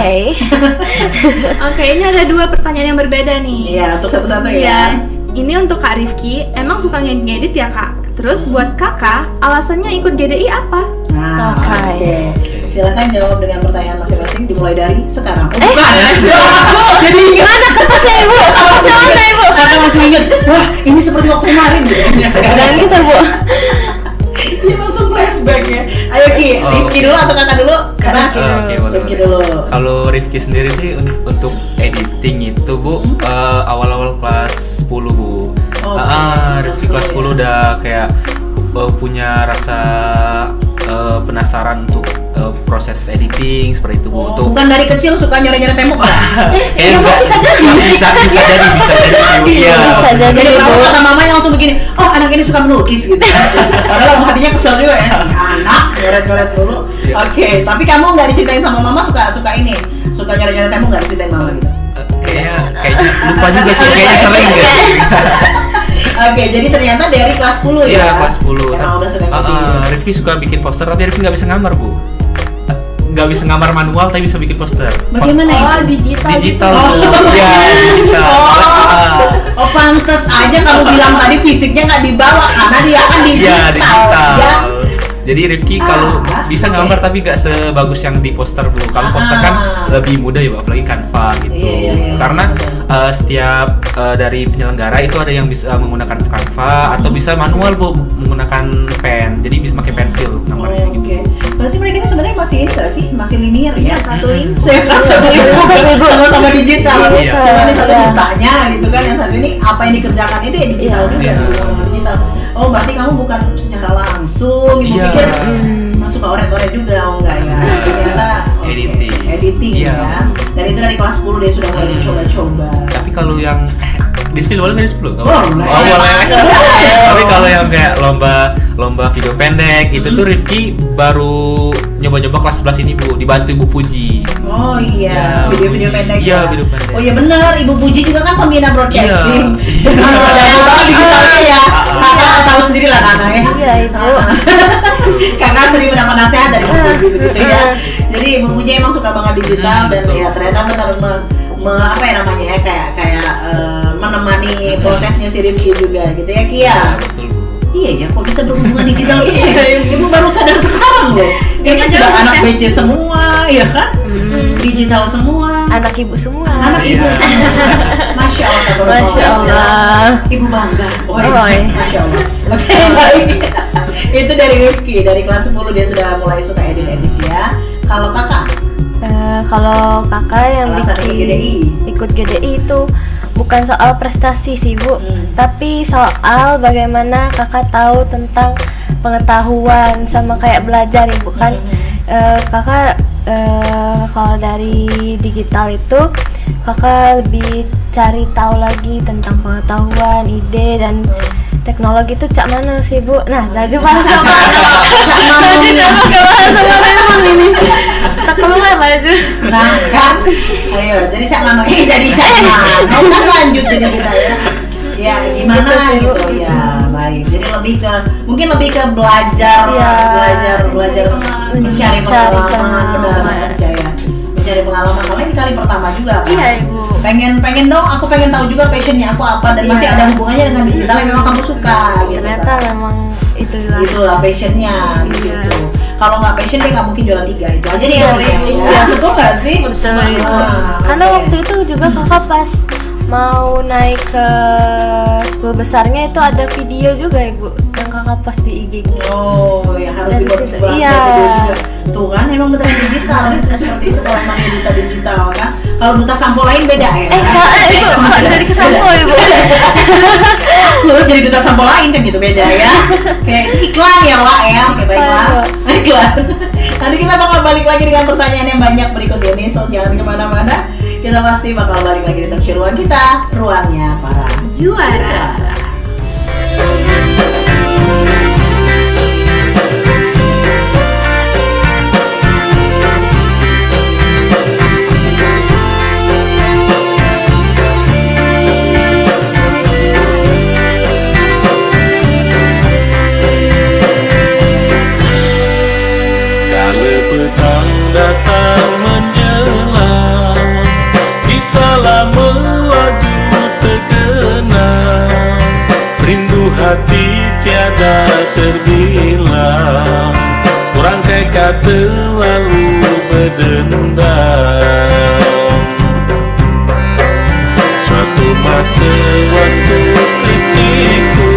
Oke, ini ada 2 pertanyaan yang berbeda nih. Iya, untuk satu-satu ya. Iya. Ini untuk Kak Rifki, emang suka ngedit ya Kak? Terus buat Kakak, alasannya ikut GDI apa? Nah, Oke. oke. Silakan jawab dengan pertanyaan masing-masing dimulai dari sekarang. Oh, bukan. Jadi Mana kertasnya ibu? Kertasnya mana ibu? kakak langsung inget, wah ini seperti waktu kemarin gitu. Jangan gitu bu. Dia langsung flashback ya. Ayo Ki, Rifki dulu atau kakak dulu? Keras. Oke, boleh, Rifki boleh. dulu. Kalau Rifki sendiri sih untuk editing itu Bu awal-awal kelas 10 Bu. Oh, Rifki kelas 10 udah kayak punya rasa penasaran untuk proses editing seperti itu Bu. Untuk Bukan dari kecil suka nyore-nyore tembok ya? ya kok bisa jadi? bisa jadi Bu. Iya. Bisa jadi Jadi ibu. kenapa kata mama yang langsung begini, oh anak ini suka melukis gitu. Padahal dalam hatinya kesel juga ya, anak nyoret-nyoret dulu. Iya. Oke, tapi kamu nggak diceritain sama mama suka ini, suka nyore-nyore tembok nggak diceritain mama gitu? Kayaknya lupa juga sih, kayaknya sering ya. Oke, jadi ternyata dari kelas 10 ya? Iya, kelas 10. Emang udah suka bikin. Rifki suka bikin poster, tapi Rifki nggak bisa gambar Bu. Nggak bisa gambar manual, tapi bisa bikin poster. Bagaimana Oh, itu? digital. Digital Oh. Bu. Iya, digital. Oh, pantes aja kamu bilang tadi fisiknya nggak dibawa karena dia kan Iya, digital. digital. Ya. Jadi Rifki kalau bisa gambar tapi nggak sebagus yang di poster Bu. Kalau poster kan lebih mudah ya Bu, apalagi Canva gitu. Iya. Karena setiap dari penyelenggara itu ada yang bisa menggunakan Canva atau bisa manual Bu, menggunakan pen. Jadi bisa pakai pensil gambarnya gitu. Oke. Berarti mereka ini sebenarnya masih ini nggak sih? Masih linear ya? Satu link. Saya kan satu lingkup sama-sama digital. Iya. Cuma ini satu Iya. ditanya gitu kan, yang satu ini apa yang dikerjakan itu ya digital Iya. juga. Iya. Digital. Oh, berarti kamu bukan secara langsung. Ibu Iya. pikir masuk ke oret-oret juga, oh enggak ya? Ternyata oke. Editing. Editing Iya. ya. Dan itu dari kelas 10 dia sudah mulai mencoba-coba. Tapi kalau yang di spill boleh nggak di spill? Boleh. Boleh. Tapi kalau yang kayak lomba video pendek itu tuh Rifki baru nyoba-nyoba kelas 11 ini Bu, dibantu Ibu Puji. Oh Ya, iya, video-video Puji. pendek. Iya, ya? video pendek. Oh iya benar, Ibu Puji juga kan pembina broadcasting. Iya. Dengan banget digitalnya ya. Kakak tahu sendiri lah kakak ya. Iya ibu. Kakak sering mendapat nasihat dari Ibu Puji begitu ya. Jadi Ibu Puji emang suka banget digital dan betul. ya ternyata benar apa ya namanya ya kayak menemani prosesnya si Rifki juga gitu ya Kia. Iya, betul Bu. Iya ya, kok bisa berhubungan digital semua ya? Ibu baru sadar sekarang loh. Dia kan sudah anak BC semua, ya kan? Digital semua. Anak ibu semua. Anak ibu Iya. semua. Masya Allah. Masya Allah. Ibu bangga. Oh, Oh, Masya Allah. Oke, baik. Itu dari Rifki, dari kelas 10 dia sudah mulai suka edit-edit ya. Kalau kakak? Kalau kakak yang Alasan ikut GDI? ikut GDI itu bukan soal prestasi sih bu, tapi soal bagaimana kakak tahu tentang pengetahuan sama kayak belajar ibu kan. Kakak kalau dari digital itu kakak lebih cari tahu lagi tentang pengetahuan, ide dan teknologi itu cak mana sih bu? Nah, laju bahasa Laju coba ke bahasa Lemon ini. Tak keluar laju. Nah kan, ayo. Jadi saya mama ini jadi cak kan lanjut jadi kita ya. Ya gimana Gitu sih, Bu. gitu ya, baik. Jadi mungkin lebih ke belajar, Iya. belajar mencari Mencari pengalaman, benar pengalaman. percaya. Mencari pengalaman karena ini kali pertama juga kan. Iya ibu. Pengen dong, aku pengen tahu juga passionnya aku apa dan masih Iya. ada hubungannya dengan digital yang memang kamu suka gitu. Ternyata kan. memang itulah. Itulah passionnya gitu. Iya. Kalau nggak passion dia nggak mungkin juara 3 itu aja nih Iya, ya. iya. Betul nggak sih? Betul Wah, ibu. oke. Karena waktu itu juga kakak pas mau naik ke 10 besarnya itu ada video juga ibu yang kakak post di IG. Oh, yang harus Dari dibuat situ, buat iya. video juga. Tuh kan, emang beneran digital itu seperti itu kalau emang duta digital kan. Kalau duta sampo lain beda ya. Soalnya ibu kok jadi kesampo ibu. Aku jadi duta sampo lain kan gitu beda ya. Kayak iklan ya Wak ya. Oke baiklah. Iklan. Nanti kita bakal balik lagi dengan pertanyaan yang banyak berikut ini. So jangan kemana-mana. Kita pasti bakal balik lagi di talk show ruang kita, ruangnya para Juara. Kala petang datang menjelang, kisahlah melaju terkenang, rindu hati tiada terbilang, kurangkai kata lalu berdendam. Suatu masa waktu kecilku,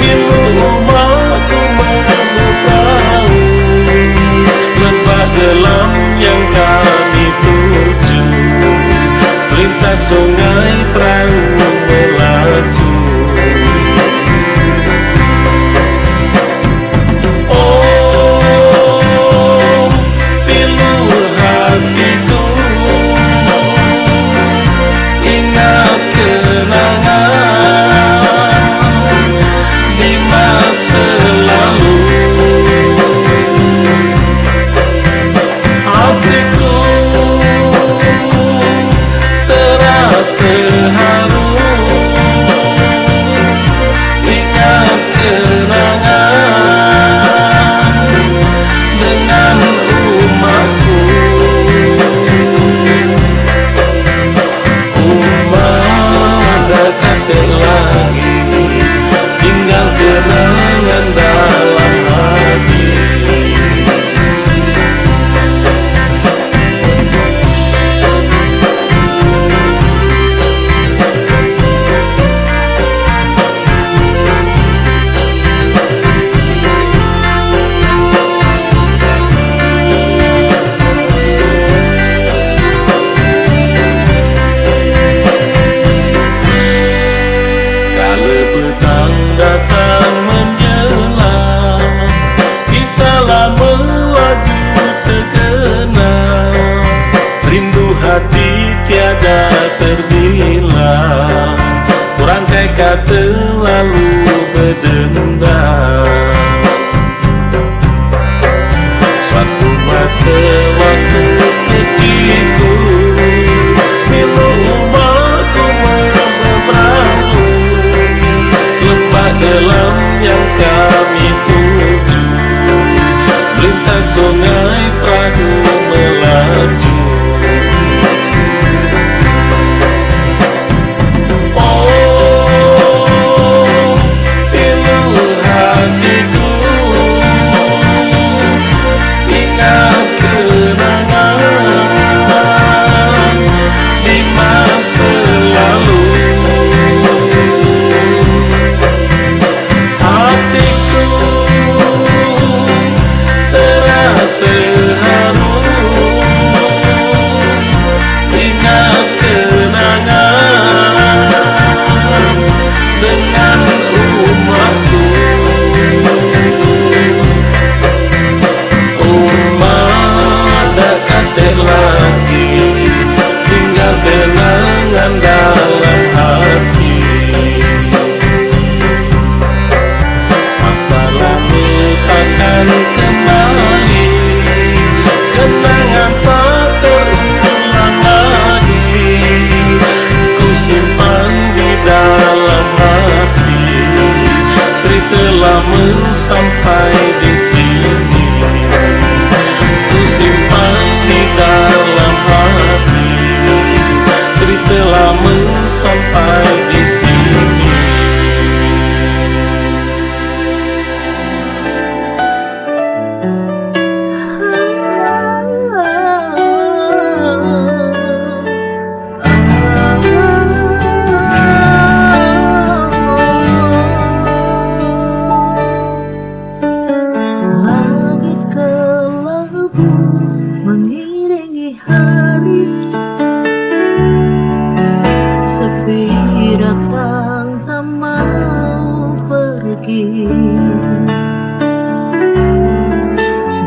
bila umatku memberitahu lembah gelam yang kami tuju, lintas sungai perahu melaju. Oh, pilu hatiku, ingat kenangan di masa lalu. Hatiku terasa haru, ingat kenangan dengan umatku. Umat dekat lagi, tinggal kenangan dalam hati. Kala petang datang menjelang, kisah lama laju terkenang, rindu hati tiada terbilang, kurangkai kata lalu berdendam. Suatu masa waktu kecilku, bila umatku memberitahu lembah gelam yang kami tuju, lintas sungai perahu melaju. Oh, pilu hatiku, ingat kenangan di masa lalu. Hatiku terasa haru, ingat kenangan dengan umatku. Umat dekat lagi, tinggal kenangan dalam hati. Masa lalu takkan kembali, kenangan tak terulang lagi, ku simpan di dalam hati. Cerita lama sampai di sini, ku simpan di dalam hati. Cerita lama sampai di sini. Langit kelabu mengiringi hari, sepi datang tak mau pergi.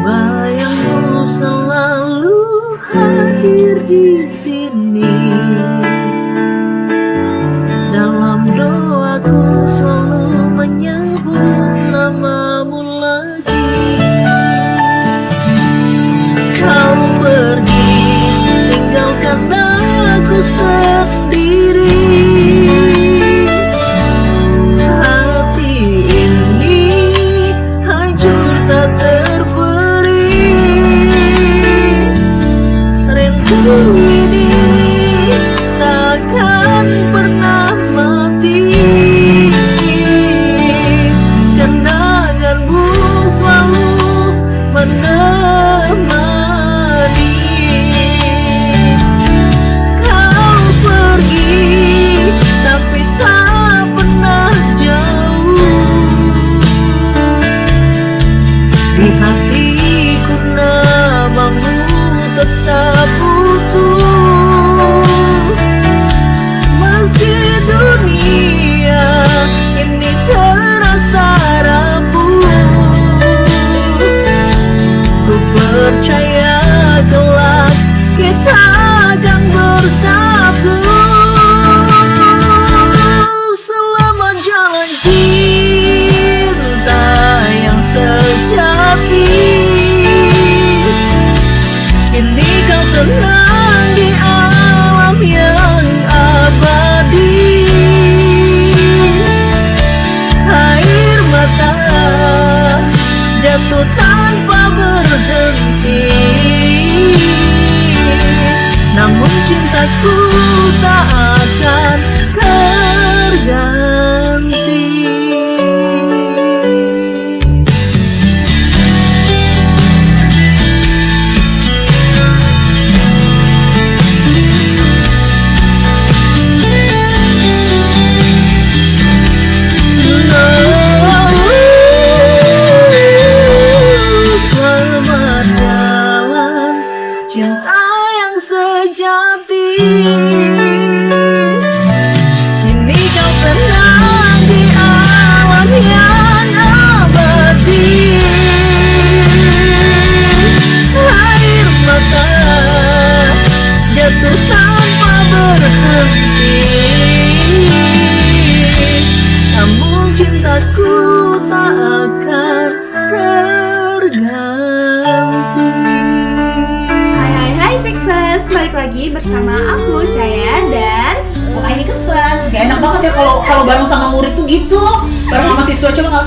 Bayangmu selalu hadir di sini, dalam doaku selalu menyebut namamu lagi. Kau pergi, tinggalkan aku sendiri. Hati ini hancur tak terperi. Rindu ini cinta yang sejati. Kini kau tenang di alam yang abadi. Air mata jatuh tanpa berhenti, namun cintaku tak akan terganti. Selamat jalan cinta yang sejati. Kini kau tenang di alam yang abadi. Air mata jatuh tanpa berhenti, namun cintaku tak akan terganti. Hai Six Fans, balik lagi bersama aku Caya dan Bu Aini Kesuan. Gak enak banget ya kalau bareng sama murid tuh gitu. Bareng sama siswa, coba kalau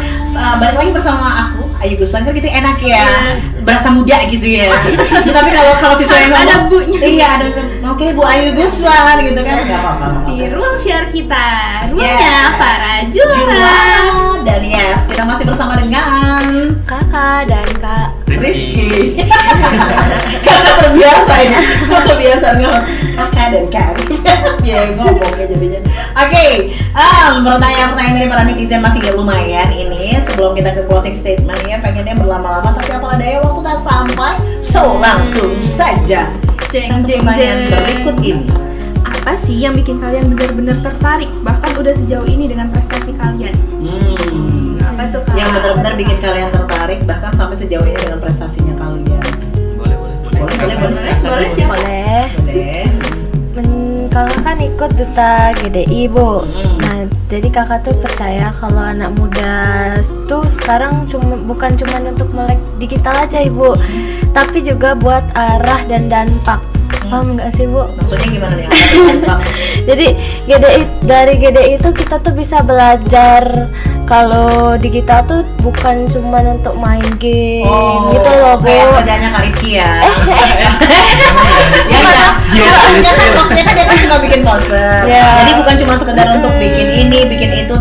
balik lagi bersama aku Ayu Guslan kan gitu enak ya. Berasa muda gitu ya. Tapi kalau siswa yang harus ada ngomong, bunya. iya ada oke Bu Ayu Guslan gitu kan. Gak apa-apa. di ruang share kita, ruangnya Yeah. para juara. Dan yes, kita masih bersama dengan Kakak dan Kak. Rifki. Karena terbiasa ini, terbiasa ngomong kakak dan kak. Ya ngomongnya jadinya. Oke, pertanyaan-pertanyaan dari para netizen masih lumayan ini. Sebelum kita ke closing statement ya, pengennya berlama-lama tapi apalah daya waktu tak sampai. So langsung saja. Jeng jeng Pertanyaan jeng. berikut ini. Apa sih yang bikin kalian benar-benar tertarik bahkan udah sejauh ini dengan prestasi kalian? Apa tuh Kak? Yang benar-benar bikin kalian tertarik bahkan sampai sejauh ini dengan prestasinya kalian. Boleh. Boleh siapa? Boleh. Boleh. Kakak kan ikut duta GDI, Bu. Hmm. Nah, jadi kakak tuh percaya kalau anak muda tuh sekarang bukan cuma untuk melek digital aja, Ibu, tapi juga buat arah dan dampak. Paham nggak sih, Bu? Maksudnya gimana nih? Jadi dari GDI itu kita tuh bisa belajar kalau digital tuh bukan cuma untuk main game gitu loh, Bu. Kayak kerjanya Kak Rifki ya. Maksudnya kan dia kan suka bikin poster. Ya. Jadi bukan cuma sekedar untuk bikin ini, bikin itu,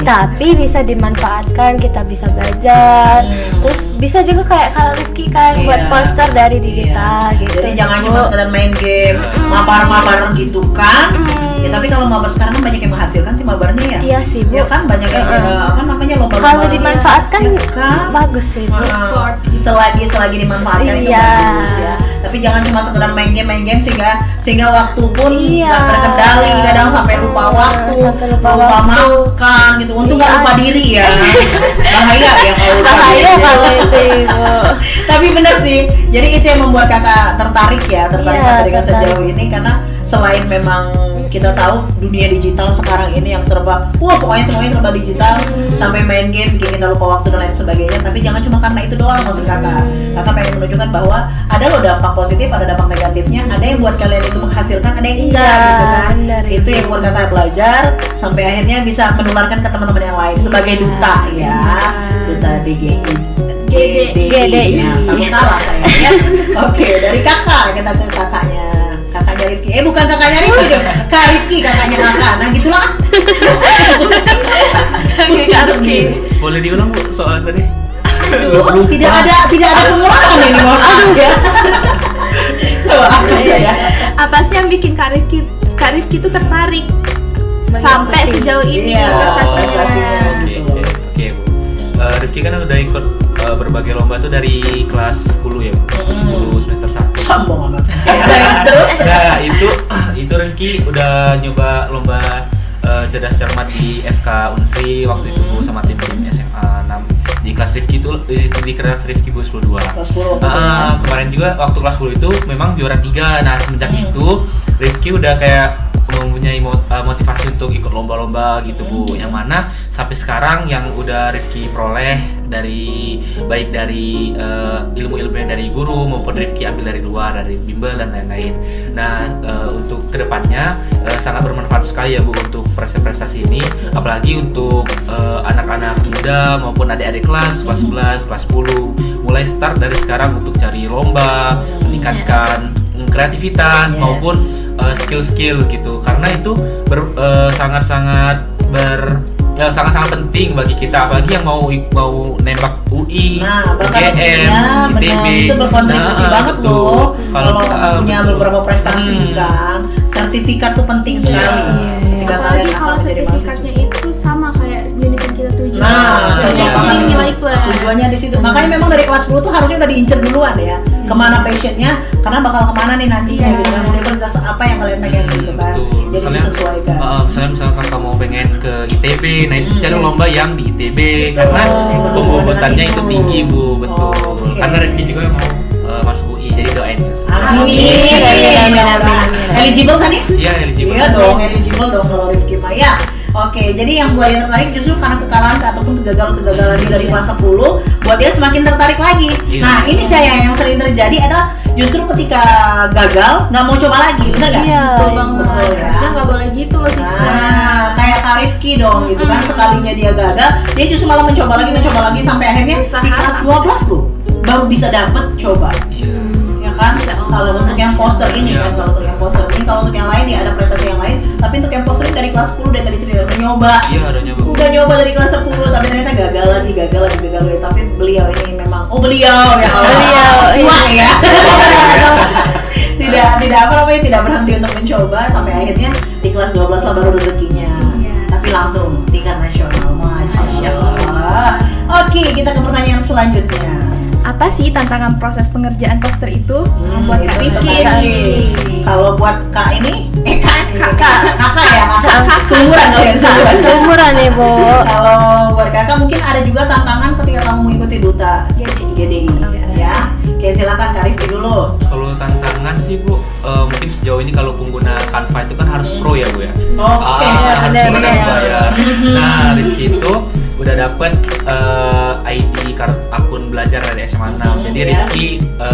Tapi bisa dimanfaatkan, kita bisa belajar. Terus bisa juga kayak Kak Rifki kan Iya. buat poster dari digital Iya. gitu. Jadi jangan Bu. cuma sekedar main game, mabar-mabar gitu kan. Ya tapi kalau mabar sekarang kan banyak yang menghasilkan sih mabarnya ya. Iya sih, Bu. Ya kan banyak yang apa namanya lomba. Kalau dimanfaatkan kan? bagus sih, Bu. Selagi dimanfaatkan itu Iya. bagus ya. Tapi jangan cuma sekedar main game sehingga waktu pun Iya. nggak terkendali, kadang sampai lupa waktu, Sampai lupa waktu. makan gitu. Untung nggak Iya. lupa diri ya. Bahaya ya kalau lupa Bahaya diri. kalau itu, Ibu. Tapi bener sih, jadi itu yang membuat kakak tertarik Iya, sampai dengan tertarik. sejauh ini karena selain memang kita tahu dunia digital sekarang ini yang serba, pokoknya semuanya serba digital, sampai main game bikin kita lupa waktu dan lain sebagainya. Tapi jangan cuma karena itu doang maksud kakak. Kakak pengen menunjukkan bahwa ada loh dampak positif, ada dampak negatifnya, ada yang buat kalian itu menghasilkan, ada yang enggak Iya, gitu kan. benar Itu yang buat kakak belajar sampai akhirnya bisa menularkan ke teman-teman yang lain sebagai duta ya, duta DGI. GDI. Nah, takut salah saya ya. Oke, dari kakak kita ke kakaknya Rifki. Bukan kakaknya Rifki dong. Kak Rifki kakaknya kakak. Nah, gitulah. Pusing sendiri. Boleh diulang, Bu, soal tadi? Aduh, tidak ada pengulangan ini mohon ya. Coba aja ya. Apa sih yang bikin Kak Rifki tuh tertarik sampai sejauh ini Iya, prestasinya? Oke, Bu. Rifki kan udah ikut berbagai lomba tuh dari kelas 10 ya, Bu. 10 semester 1. Sombong amat. Terus Nah, itu Rifki udah nyoba lomba cerdas cermat di FK Unsri waktu itu, Bu, sama tim-tim SMA 6 di kelas Rifki itu di kelas Rifki, Bu, 10-2. kelas 10. Kemarin juga waktu kelas 10 itu memang juara 3. Nah, semenjak itu Rifki udah kayak mempunyai motivasi untuk ikut lomba-lomba gitu Bu. Yang mana sampai sekarang yang udah Rifki peroleh baik dari ilmu-ilmu yang dari guru maupun Rifki ambil dari luar, dari bimbel dan lain-lain. Nah untuk kedepannya sangat bermanfaat sekali ya Bu untuk prestasi ini, apalagi untuk anak-anak muda maupun adik-adik kelas 11, kelas 10, mulai start dari sekarang untuk cari lomba, meningkatkan kreativitas maupun skill-skill gitu, karena itu sangat-sangat penting bagi kita, apalagi yang mau nembak UI, UGM, ITB, itu berkontribusi banget loh. Kalau punya betul. beberapa prestasi kan, sertifikat tuh penting sekali. Ketika Apalagi kalian kalau akan menjadi sertifikatnya itu sama kayak unit yang kita tuju. Nah, jadi nilai plus. tujuannya di situ. Makanya memang dari kelas 10 tuh harusnya udah diincer duluan ya. Kemana passionnya, karena bakal kemana nih nantinya gitu kan. Universitas apa yang kalian pengen gitu kan. Betul. Jadi disesuaikan. Misalnya kakak mau pengen ke ITB, nah itu cari lomba yang di ITB karena pembobotannya itu tinggi Bu, betul. Karena Rifki juga mau masuk UI, jadi doain ya. Amin. Eligible kan ya? Iya, eligible. Iya dong, eligible dong kalau Rifki Maya. Oke, jadi yang buat dia tertarik justru karena kekalahan ataupun kegagalan dia dari kelas 10, buat dia semakin tertarik lagi. Iya. Nah, ini saya yang sering terjadi adalah justru ketika gagal nggak mau coba lagi, benar nggak? Iya. Betul banget. Betul ya. Harusnya nggak boleh gitu loh sih. Nah, kayak Kak Rifki dong gitu kan, sekalinya dia gagal, dia justru malah mencoba lagi sampai akhirnya Usaha. di kelas 12 tuh baru bisa dapet coba. Iya. Ya kan? Kalau untuk yang poster ini Iya, kan, kalau untuk yang poster ini, kalau untuk yang lain ya ada prestasi yang lain, tapi untuk yang poster ini dari kelas 10 dia tadi cerita udah nyoba. Iya, ada nyoba. Udah nyoba dari kelas 10 tapi ternyata gagal lagi. Tapi beliau ini memang beliau ya Allah. Beliau, tua iya. ya. tidak berhenti untuk mencoba sampai akhirnya di kelas 12 lah baru rezekinya. Iya. Tapi langsung tingkat nasional. Masya Allah. Oke, kita ke pertanyaan selanjutnya. Apa sih tantangan proses pengerjaan poster itu buat Kak itu Rifki? Kalau buat Kak ini, kakak ya, Kakak. seumuran kalian seumuran. Seumuran ya Bu. Kalau buat kakak mungkin ada juga tantangan ketika kamu mengikuti duta GDI ya. Oke, silakan Kak Rifki dulu. Kalau tantangan sih Bu, mungkin sejauh ini kalau pengguna Canva itu kan harus pro ya Bu ya. Oke, Harus benar-benar. bayar. Nah, Rifki itu udah dapet ID akun belajar dari SMA 6. Jadi Rifki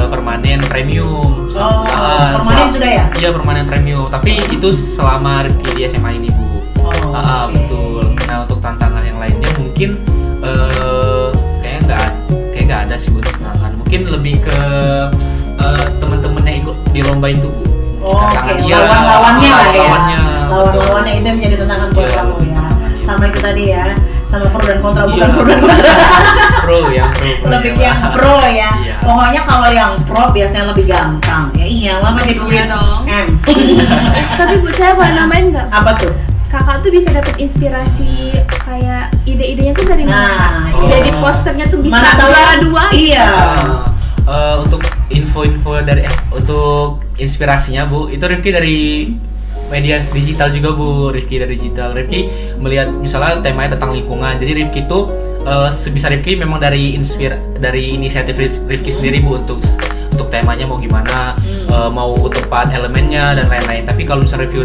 permanen premium. Permanen sudah ya? Iya, permanen premium. Tapi itu selama Rifki di SMA ini Bu. Oke. Betul. Nah, untuk tantangan yang lainnya mungkin kayaknya nggak ada sih Bu tantangan. Mungkin lebih ke teman-teman yang ikut di lomba itu Bu. Oke, lawan-lawannya lah ya. Betul. Lawan-lawannya itu yang menjadi tantangan buat Iya, kamu ya. tantangan, iya. Sama itu tadi ya, sama pro dan kontra, bukan Iya. pro dan kontra. Pro Lebih ke ya, yang Pak. pro ya. Iya. Pokoknya kalau yang pro biasanya lebih gampang. Ya iyalah pakai duit. Iya dong. M. Tapi Bu, saya boleh nambahin nggak? Apa tuh? Kakak tuh bisa dapet inspirasi kayak ide-idenya tuh dari mana? Nah, Kak? iya. Jadi posternya tuh bisa Mana tahu juara 2. Iya. Untuk info-info dari untuk inspirasinya Bu, itu Rifki dari media digital juga Bu. Rifki dari digital. Rifki melihat misalnya temanya tentang lingkungan. Jadi Rifki tuh sebisa Rifki memang dari inisiatif Rifki sendiri Bu untuk temanya mau gimana, mau tempat elemennya dan lain-lain. Tapi kalau misalnya Rifki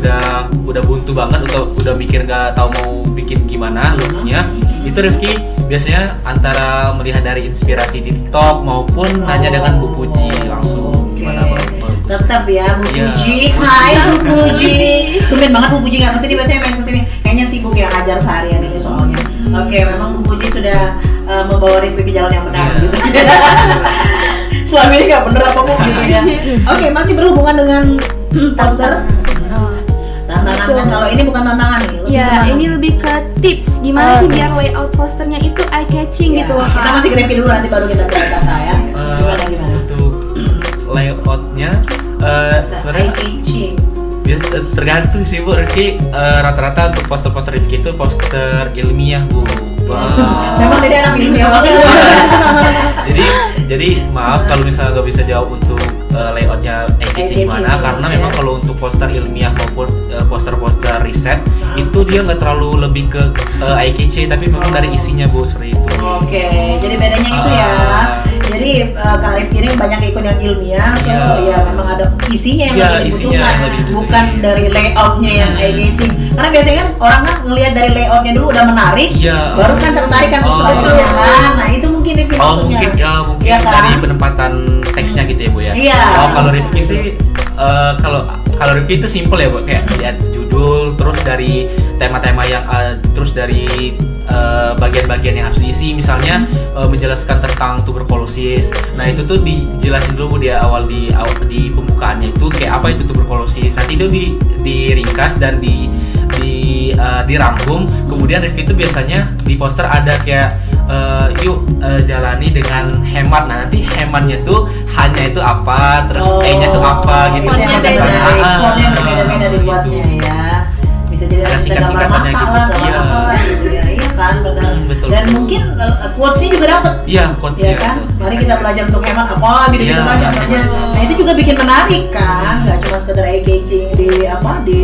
udah buntu banget atau udah mikir nggak tahu mau bikin gimana looksnya, itu Rifki biasanya antara melihat dari inspirasi di TikTok maupun nanya dengan Bu Puji langsung gimana Bang. Tetap ya Bu Iya. Puji. Hai Bu Puji. Tumben banget Bu Puji nggak kesini, biasanya main kesini. Kayaknya sibuk ya ngajar seharian ini soalnya. Oke, memang Bu Puji sudah membawa Rifki ke jalan yang benar Iya. gitu. Selama ini nggak bener apa Bu gitu ya. Oke, masih berhubungan dengan poster. Tantangan kan, kalau ini bukan tantangan nih. lebih Ya, ke- ini lebih ke tips gimana sih biar layout posternya itu eye catching Ya, gitu loh, kita Kak. masih ke Rifki dulu, nanti baru kita ke Kakak ya. Gimana? Untuk layoutnya sebenarnya Eye-catching. biasa tergantung sih Bu. Rifki rata-rata untuk poster-poster Rifki itu poster ilmiah Bu. Memang dia anak ilmiah banget. jadi maaf kalau misalnya nggak bisa jawab untuk layoutnya IKC gimana, karena memang kalau untuk poster ilmiah maupun poster-poster riset itu dia nggak terlalu lebih ke IKC, tapi memang dari isinya Bu, seperti itu. Oke, jadi bedanya itu ya. Jadi Kak Rifki ini banyak ikut yang ilmiah, so ya memang ada isinya yang lebih dibutuhkan, bukan dari layoutnya yang eye-catching. Karena biasanya kan orang kan ngelihat dari layoutnya dulu udah menarik, baru kan tertarik kan selanjutnya kan. Nah itu mungkin Rifki maksudnya. Mungkin ya, kan? Dari penempatan teksnya gitu ya Bu ya. Iya. Kalau Rifki sih kalau Rifki itu simple ya Bu, kayak lihat judul, terus dari tema-tema yang terus dari bagian-bagian yang harus diisi, misalnya menjelaskan tentang tuberkulosis. Nah itu tuh dijelasin dulu Bu di awal di pembukaannya itu kayak apa itu tuberkulosis. Nanti itu diringkas dan dirangkum. Kemudian Rifki itu biasanya di poster ada kayak jalani dengan hemat. Nah nanti hematnya tuh hanya itu apa, terus E-nya tuh apa gitu. Fontnya berbeda-beda dibuatnya ya. Bisa jadi ada singkat-singkatannya gitu. Iya kan, benar. Betul. Dan mungkin quotes-nya juga dapat. Iya, quotes-nya. Ya kan? Mari kita belajar untuk hemat apa gitu kan contohnya. Nah, itu juga bikin menarik kan, enggak cuma sekedar eye-catching di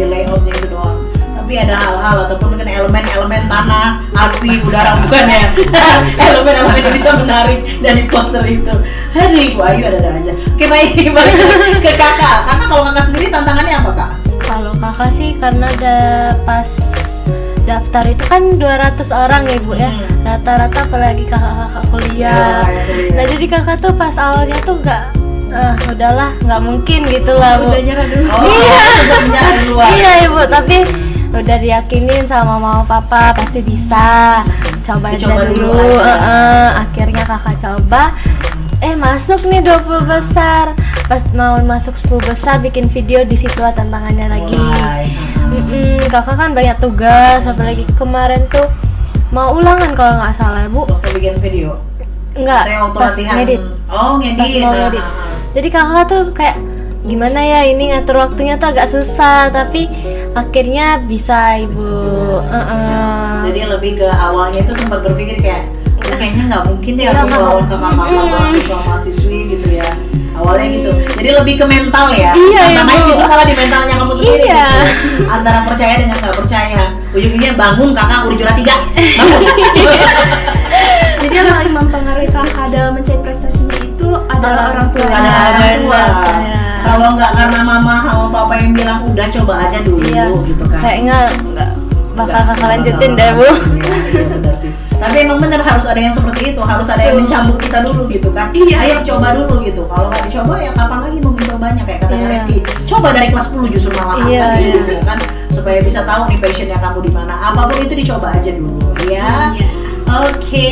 layoutnya itu doang. Tapi ada hal-hal ataupun mungkin elemen-elemen tanah, api, udara bukan ya. Elemen-elemen yang bisa menarik dari poster itu. Aduh, Ibu Ayu ada aja. Oke, balik ke Kakak. Kakak kalau Kakak sendiri tantangannya apa, Kak? Kalau Kakak sih karena pas daftar itu kan 200 orang ya Bu ya, rata-rata apalagi kakak-kakak kuliah. Nah jadi Kakak tuh pas awalnya tuh udahlah nggak mungkin gitu lah Bu. Udah nyerah dulu. Iya Ibu, tapi udah diyakinin sama mama papa pasti bisa, coba aja dulu. Akhirnya Kakak coba, masuk nih 20 besar. Pas mau masuk 10 besar bikin video, di situ tantangannya lagi. Kakak kan banyak tugas, apalagi kemarin tuh mau ulangan kalau nggak salah Bu. Waktu bikin video? Enggak, pas ngedit. Oh ngedit. Pas mau ngedit. Jadi kakak tuh kayak gimana ya, ini ngatur waktunya tuh agak susah, tapi akhirnya bisa Ibu. Jadi lebih ke awalnya itu sempat berpikir kayaknya nggak mungkin deh aku bawa kakak-kakak mahasiswa-mahasiswi gitu ya. Awalnya gitu. Jadi lebih ke mental ya. Namanya justru malah di mentalnya kamu sendiri gitu. Antara percaya dengan nggak percaya. Ujung-ujungnya bangun kakak udah juara 3. Bangun. Jadi yang paling mempengaruhi kakak dalam mencapai prestasinya itu adalah orang tua. Ada orang tua. Kalau nggak karena mama sama papa yang bilang udah coba aja dulu gitu kan. Kayaknya nggak bakal kakak lanjutin deh Bu. Iya benar sih. Tapi emang bener harus ada yang seperti itu, harus ada yang mencambuk kita dulu gitu kan. Ayo coba dulu gitu. Kalau nggak dicoba ya kapan lagi mau mencobanya, kayak kata Rifki. Coba dari kelas 10 justru malah gitu kan, supaya bisa tahu nih passionnya kamu di mana. Apapun itu dicoba aja dulu ya. Oke.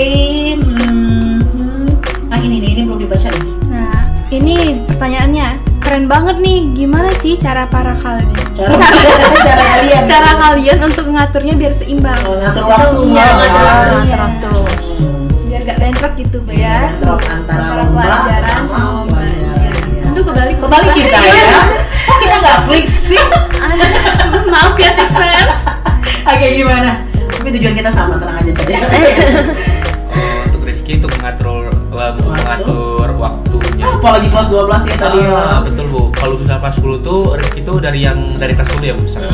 Nah ini belum dibaca nih. Nah, ini pertanyaannya keren banget nih. Gimana sih cara kalian untuk ngaturnya biar seimbang? Ngatur waktunya. Ngatur waktu. Biar gak bentrok gitu Bu ya. Bentrok antara pelajaran sama lomba. Aduh kebalik kita ya. Kok kita nggak klik sih? Maaf ya Six Fans. Oke gimana? Tapi tujuan kita sama, tenang aja saja. Untuk Rifki untuk mengatur waktunya. Apalagi kelas 12 ya tadi. Betul Bu. Kalau misalnya kelas 10 tuh Rifki tuh dari kelas 10 ya Bu, misalnya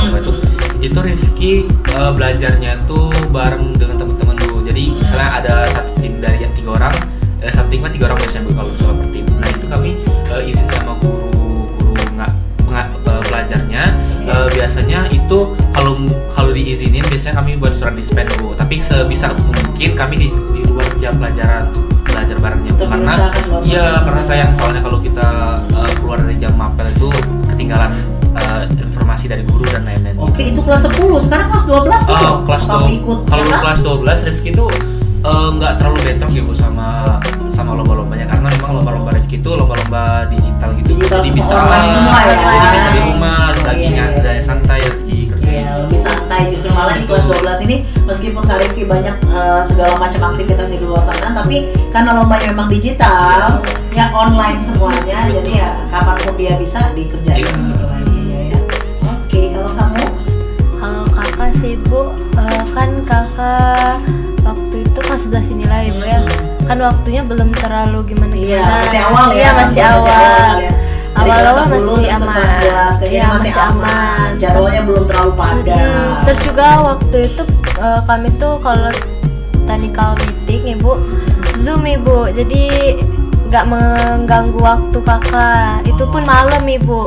itu Rifki belajarnya tuh bareng dengan teman-teman dulu. Jadi misalnya ada satu tim dari yang 3 orang, satu tim kan 3 orang biasanya Bu kalau misalnya per tim. Nah itu kami izin sama guru pelajarnya. Biasanya itu kalau diizinin biasanya kami buat surat dispen Bu. Tapi sebisa mungkin kami di luar jam pelajaran untuk belajar barengnya Bu. Karena sayang soalnya kalau kita keluar dari jam mapel itu ketinggalan informasi dari guru dan lain-lain. Oke, itu kelas 10. Sekarang kelas 12 nih. Kalau kelas 12 Rifki itu nggak terlalu bentrok ya Bu sama lomba-lombanya, karena memang lomba-lomba Rifki itu lomba-lomba digital gitu. Jadi bisa jadi bisa di rumah lagi dan santai Rifki kerja. Iya, lebih santai justru malah di kelas 12 ini meskipun Kak Rifki banyak segala macam aktivitas di luar sana, tapi karena lombanya memang digital, ya online semuanya, jadi ya kapanpun dia bisa dikerjain gitu lagi ya. Oke, kalau kamu? Kalau kakak sih Bu, kan kakak waktu itu kelas 11 inilah Ibu ya. Kan waktunya belum terlalu gimana-gimana. Masih awal ya. Iya, masih awal. Dari kelas awal-awal 10 masih ke kelas aman. 11, kayaknya Iya, masih aman. Jadwalnya belum terlalu padat. Terus juga waktu itu kami tuh kalau technical meeting ibu Zoom ibu, jadi nggak mengganggu waktu kakak. Itu pun malam ibu.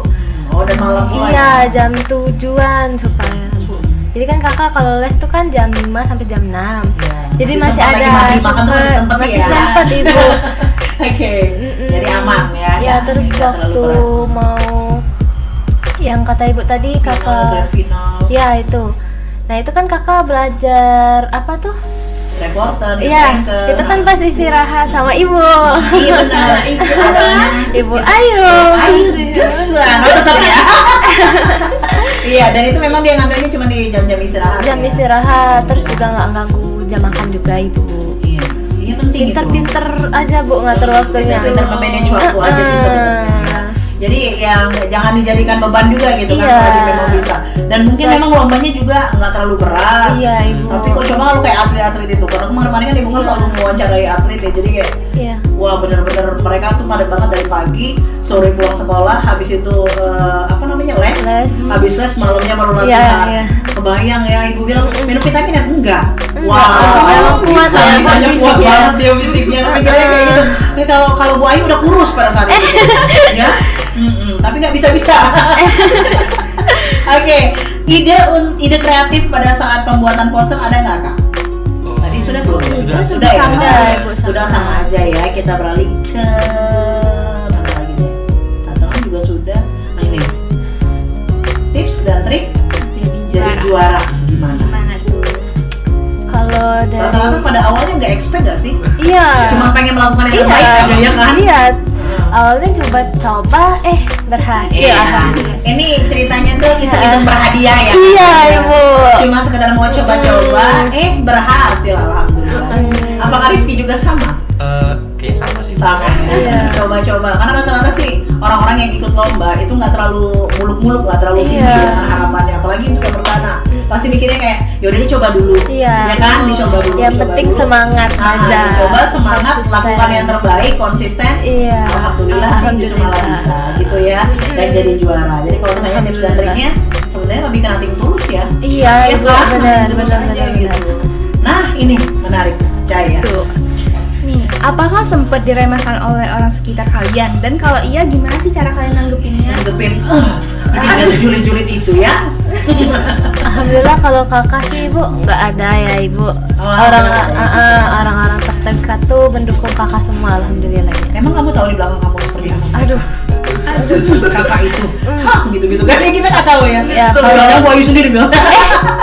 Oh, dan malam mulai. Iya, jam 7-an supaya bu. Jadi kan kakak kalau les tuh kan jam 5 sampai jam 6. Iya. Jadi Masih masih sempat ada lagi makan tuh masih masih sempet ya? sempet ibu. Oke. Jadi aman ya. Ya terus Nggak terlalu waktu berat. mau yang kata ibu tadi Final, kakak, grand final, ya itu. Nah itu kan kakak belajar apa tuh? reporter, Iya, anchor. itu kan pas istirahat sama ibu. Iya benar. Ibu, ayo. Ayo, bisa. Oh, tetap ya. Iya, dan itu memang dia ngambilnya cuma di jam-jam istirahat. Jam ya? istirahat, terus juga nggak ganggu jam makan juga ibu. Iya, iya penting itu. Pinter-pinter aja bu ngatur waktunya. Pinter memanage waktu aja sih sebenarnya. Jadi yang jangan dijadikan beban juga gitu kan, Iya. selagi memang bisa. Dan mungkin memang lombanya juga nggak terlalu berat. Iya ibu. Tapi kok coba kalau kayak atlet-atlet itu, karena kemarin kan ibu kan selalu mewawancarai atlet ya, jadi kayak Iya. wah bener-bener mereka tuh padat banget dari pagi, sore pulang sekolah, habis itu apa namanya les, habis les malamnya baru latihan. Iya, iya. Kebayang ya, ibu bilang minum vitamin ya? Enggak. Memang kuat ya, Bu, kuat fisiknya. banget dia fisiknya. Pikirnya kayak gitu. Tapi kalau Bu Ayu udah kurus pada saat itu, ya. Tapi nggak bisa-bisa. Oke, ide kreatif pada saat pembuatan poster ada nggak kak? Oh, Tadi sudah belum? Sudah. ya. Sama, Ibu, sama. Sudah sama aja ya. Kita beralih ke mana lagi nih? Tantangan juga sudah. Nah ini tips dan trik jadi juara gimana? Gimana tuh? Kalau dari Rata-rata pada awalnya nggak expect nggak sih? iya. Cuma pengen melakukan yang Iya. terbaik aja ya kan? Iya. Awalnya coba-coba berhasil. Iya. Alhamdulillah. Ini ceritanya tuh iseng-iseng berhadiah ya? Iya, Ibu. Cuma sekedar mau coba-coba, berhasil alhamdulillah. Apakah Rifki juga sama? Kayak sama sih. Sama. Iya. Coba-coba. Karena rata-rata sih orang-orang yang ikut lomba itu nggak terlalu muluk-muluk, nggak terlalu tinggi Iya. dengan harapannya. Apalagi untuk yang perdana, pasti mikirnya kayak yaudah dicoba dulu. Iya. Ya kan, dicoba dulu. Yang dicoba penting dulu. semangat aja. Dicoba semangat, Konsisten. lakukan yang terbaik, konsisten. Iya. Alhamdulillah sih justru malah bisa gitu ya, dan jadi juara. Jadi kalau ditanya tips dan triknya, sebenarnya lebih ke nating tulus ya. Iya, Ya Ibu, kan? benar, Nating tulus benar, aja benar, gitu. benar. Nah ini menarik, Jaya. Tuh. Nih, apakah sempat diremehkan oleh orang sekitar kalian? Dan kalau iya, gimana sih cara kalian nanggepinnya? Nanggepin, ini julid-julid itu ya. Alhamdulillah kalau kakak sih Ibu nggak ada ya Ibu. Orang-orang terdekat tuh mendukung kakak semua, alhamdulillah ya. Emang kamu tahu di belakang kamu seperti apa? Aduh. Kakak itu, gitu-gitu kan? Ya, kita nggak tahu ya. Ya, Kalau Bu Ayu sendiri bilang,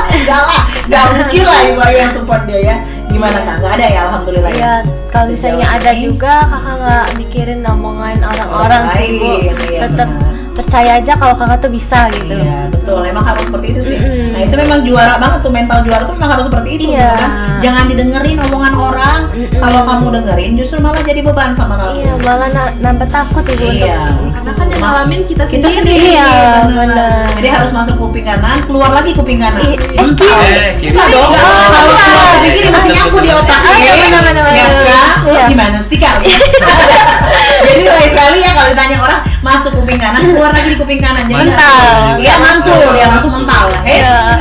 enggak lah, nggak mungkin lah Ibu Ayu yang support dia ya. Gimana kak? Nggak ada ya, alhamdulillah ya. Ya, kalau misalnya ada juga kakak nggak mikirin omongan orang-orang sih Ibu. Iya, Tetap benar. percaya aja kalau kakak tuh bisa gitu. Iya betul, emang harus seperti itu sih. Nah itu memang juara banget tuh, mental juara tuh memang harus seperti itu Iya. gitu kan. Jangan didengerin omongan orang. Kalau kamu dengerin justru malah jadi beban sama kamu. Iya, malah nambah takut Ibu Iya. Karena kan yang ngalamin kita Kita sendiri. sendiri. Iya, benar. benar. Jadi harus masuk kuping kanan, keluar lagi kuping kanan. Mental. Gitu. Enggak dong. Kalau keluar kuping kiri masih nyangkut di otak. iya, benar. Ya kan? Lo Iya. gimana sih kalian? Jadi lain kali ya kalau ditanya orang masuk kuping kanan, keluar lagi di kuping kanan. Jadi Mental. Iya mantul, ya langsung mental.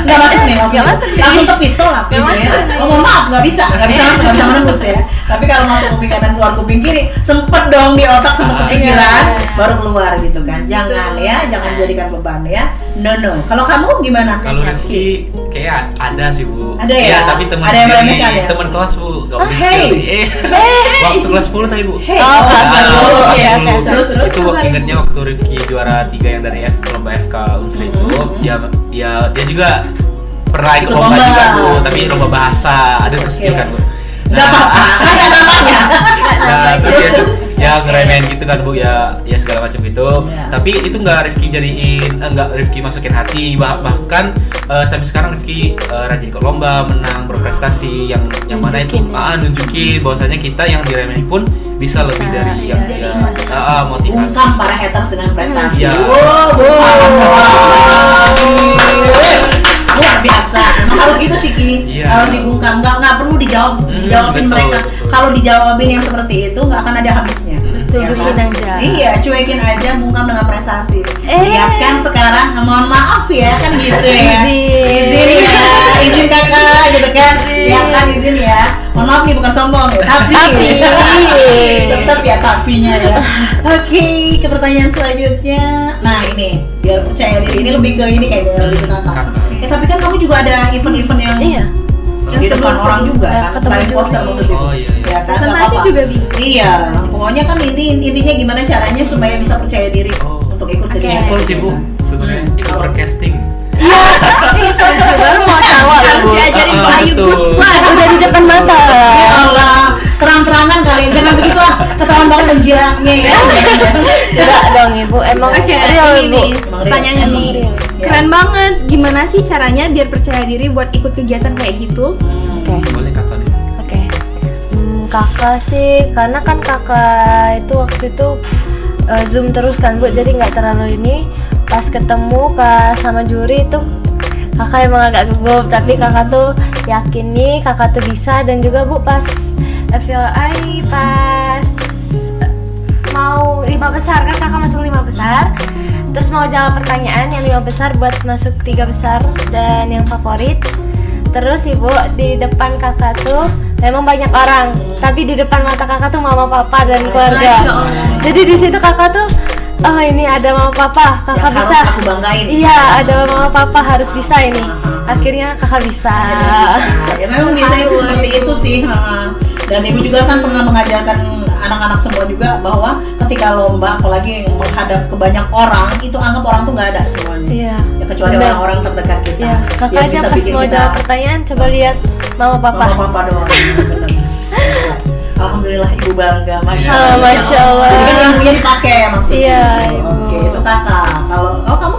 Nggak masuk nih, Nggak masuk. langsung tepis tolak gitu ya. Oh mohon maaf, nggak bisa masuk, menembus ya. Tapi kalau masuk kuping kanan keluar kuping kiri, sempet dong di otak, sempet kepikiran, baru keluar gitu kan. Jangan ya, jangan jadikan beban ya. No. Kalau kamu gimana? Kalau Rifki kayak ada sih Bu. Ada ya? Iya, tapi teman Ada yang sendiri, meremehkan ya? teman kelas Bu. Gak Oh, boleh hey. sekali. Waktu kelas 10 tadi Bu. Hey, Oh, kelas Ah, 10. kelas Oke, 10. oke. Terus. Itu ingetnya waktu Rifki juara 3 yang dari lomba FK Unsri itu, dia juga pernah ikut Ikut lomba lomba. juga Bu, tapi lomba bahasa, ada terspill kan Bu. Nggak apa-apa, kan nggak namanya. Nah, terus Terus. ya ngeremehin gitu kan Bu, ya segala macam gitu. Ya. Tapi itu nggak Rifki jadiin, nggak Rifki masukin hati. Bahkan sampai sekarang Rifki rajin ikut lomba, menang, berprestasi. Yang mana itu nunjukin bahwasanya kita yang diremehin pun bisa lebih dari yang dia motivasi. Bungkam para haters dengan prestasi. Iya. Wow, bungkam. luar biasa. Memang harus gitu sih Ki. Iya. Harus dibungkam. Nggak perlu dijawabin betul, mereka. betul. Kalau dijawabin yang seperti itu nggak akan ada habisnya. Tunjukin Ya kan? aja. Iya, cuekin aja, bungkam dengan prestasi. Eh. Lihat kan sekarang, mohon maaf ya kan gitu ya. Izin. Izin ya, izin kakak gitu kan. Ya kan izin ya. Mohon maaf nih bukan sombong ya, tapi tetap ya tapinya ya. Oke, ke pertanyaan selanjutnya. Nah ini, biar percaya diri ini lebih ke ini kayaknya lebih ke kakak. Tapi kan kamu juga ada event-event yang Iya. di depan orang juga Ya, kan, ketemu selain juga. poster maksudnya. Oh, iya, iya. Ya kan, Presentasi nggak apa-apa. juga bisa. Iya, pokoknya kan intinya gimana caranya supaya bisa percaya diri untuk ikut ke sini. Simpel sih Bu, sebenarnya ikut broadcasting. Iya. Ih, setuju baru mau tahu. Harus diajarin Pak Ayu Betul. Gusman. Udah di depan mata. Ya Allah, terang-terangan kalian jangan begitu ah, ketahuan banget menjilatnya ya. Enggak dong Ibu, emang Oke, real ini Bu. nih pertanyaannya Emang nih. real. Keren banget. Gimana sih caranya biar percaya diri buat ikut kegiatan kayak gitu? Oke. Boleh kakak dulu. Oke. Kakak sih, karena kan kakak itu waktu itu Zoom terus kan Bu, jadi nggak terlalu ini. Pas ketemu pas sama juri itu kakak emang agak gugup, tapi kakak tuh yakin nih kakak tuh bisa. Dan juga Bu pas FYI pas mau 5 besar kan kakak masuk 5 besar, terus mau jawab pertanyaan yang 5 besar buat masuk 3 besar dan yang favorit. Terus Ibu di depan kakak tuh memang banyak orang, tapi di depan mata kakak tuh mama papa dan keluarga. Masya Allah. Jadi di situ kakak tuh, oh ini ada mama papa, kakak Yang bisa. harus aku banggain. Iya, ada mama papa harus bisa ini. Akhirnya kakak bisa. Ya memang biasanya sih seperti itu sih. Dan ibu juga kan pernah mengajarkan anak-anak semua juga bahwa ketika lomba apalagi menghadap ke banyak orang itu anggap orang tuh nggak ada semuanya. Iya. Ya kecuali Bener. orang-orang terdekat kita. Iya, kakak yang aja bisa pas bikin mau kita jawab pertanyaan coba lihat mama papa. Mama papa doang. Bener. Alhamdulillah ibu bangga, masya Ah, Allah. Masya Allah. Jadi kan ilmunya dipakai maksudnya. Iya, Ibu. Oke, itu kakak. Kalau kamu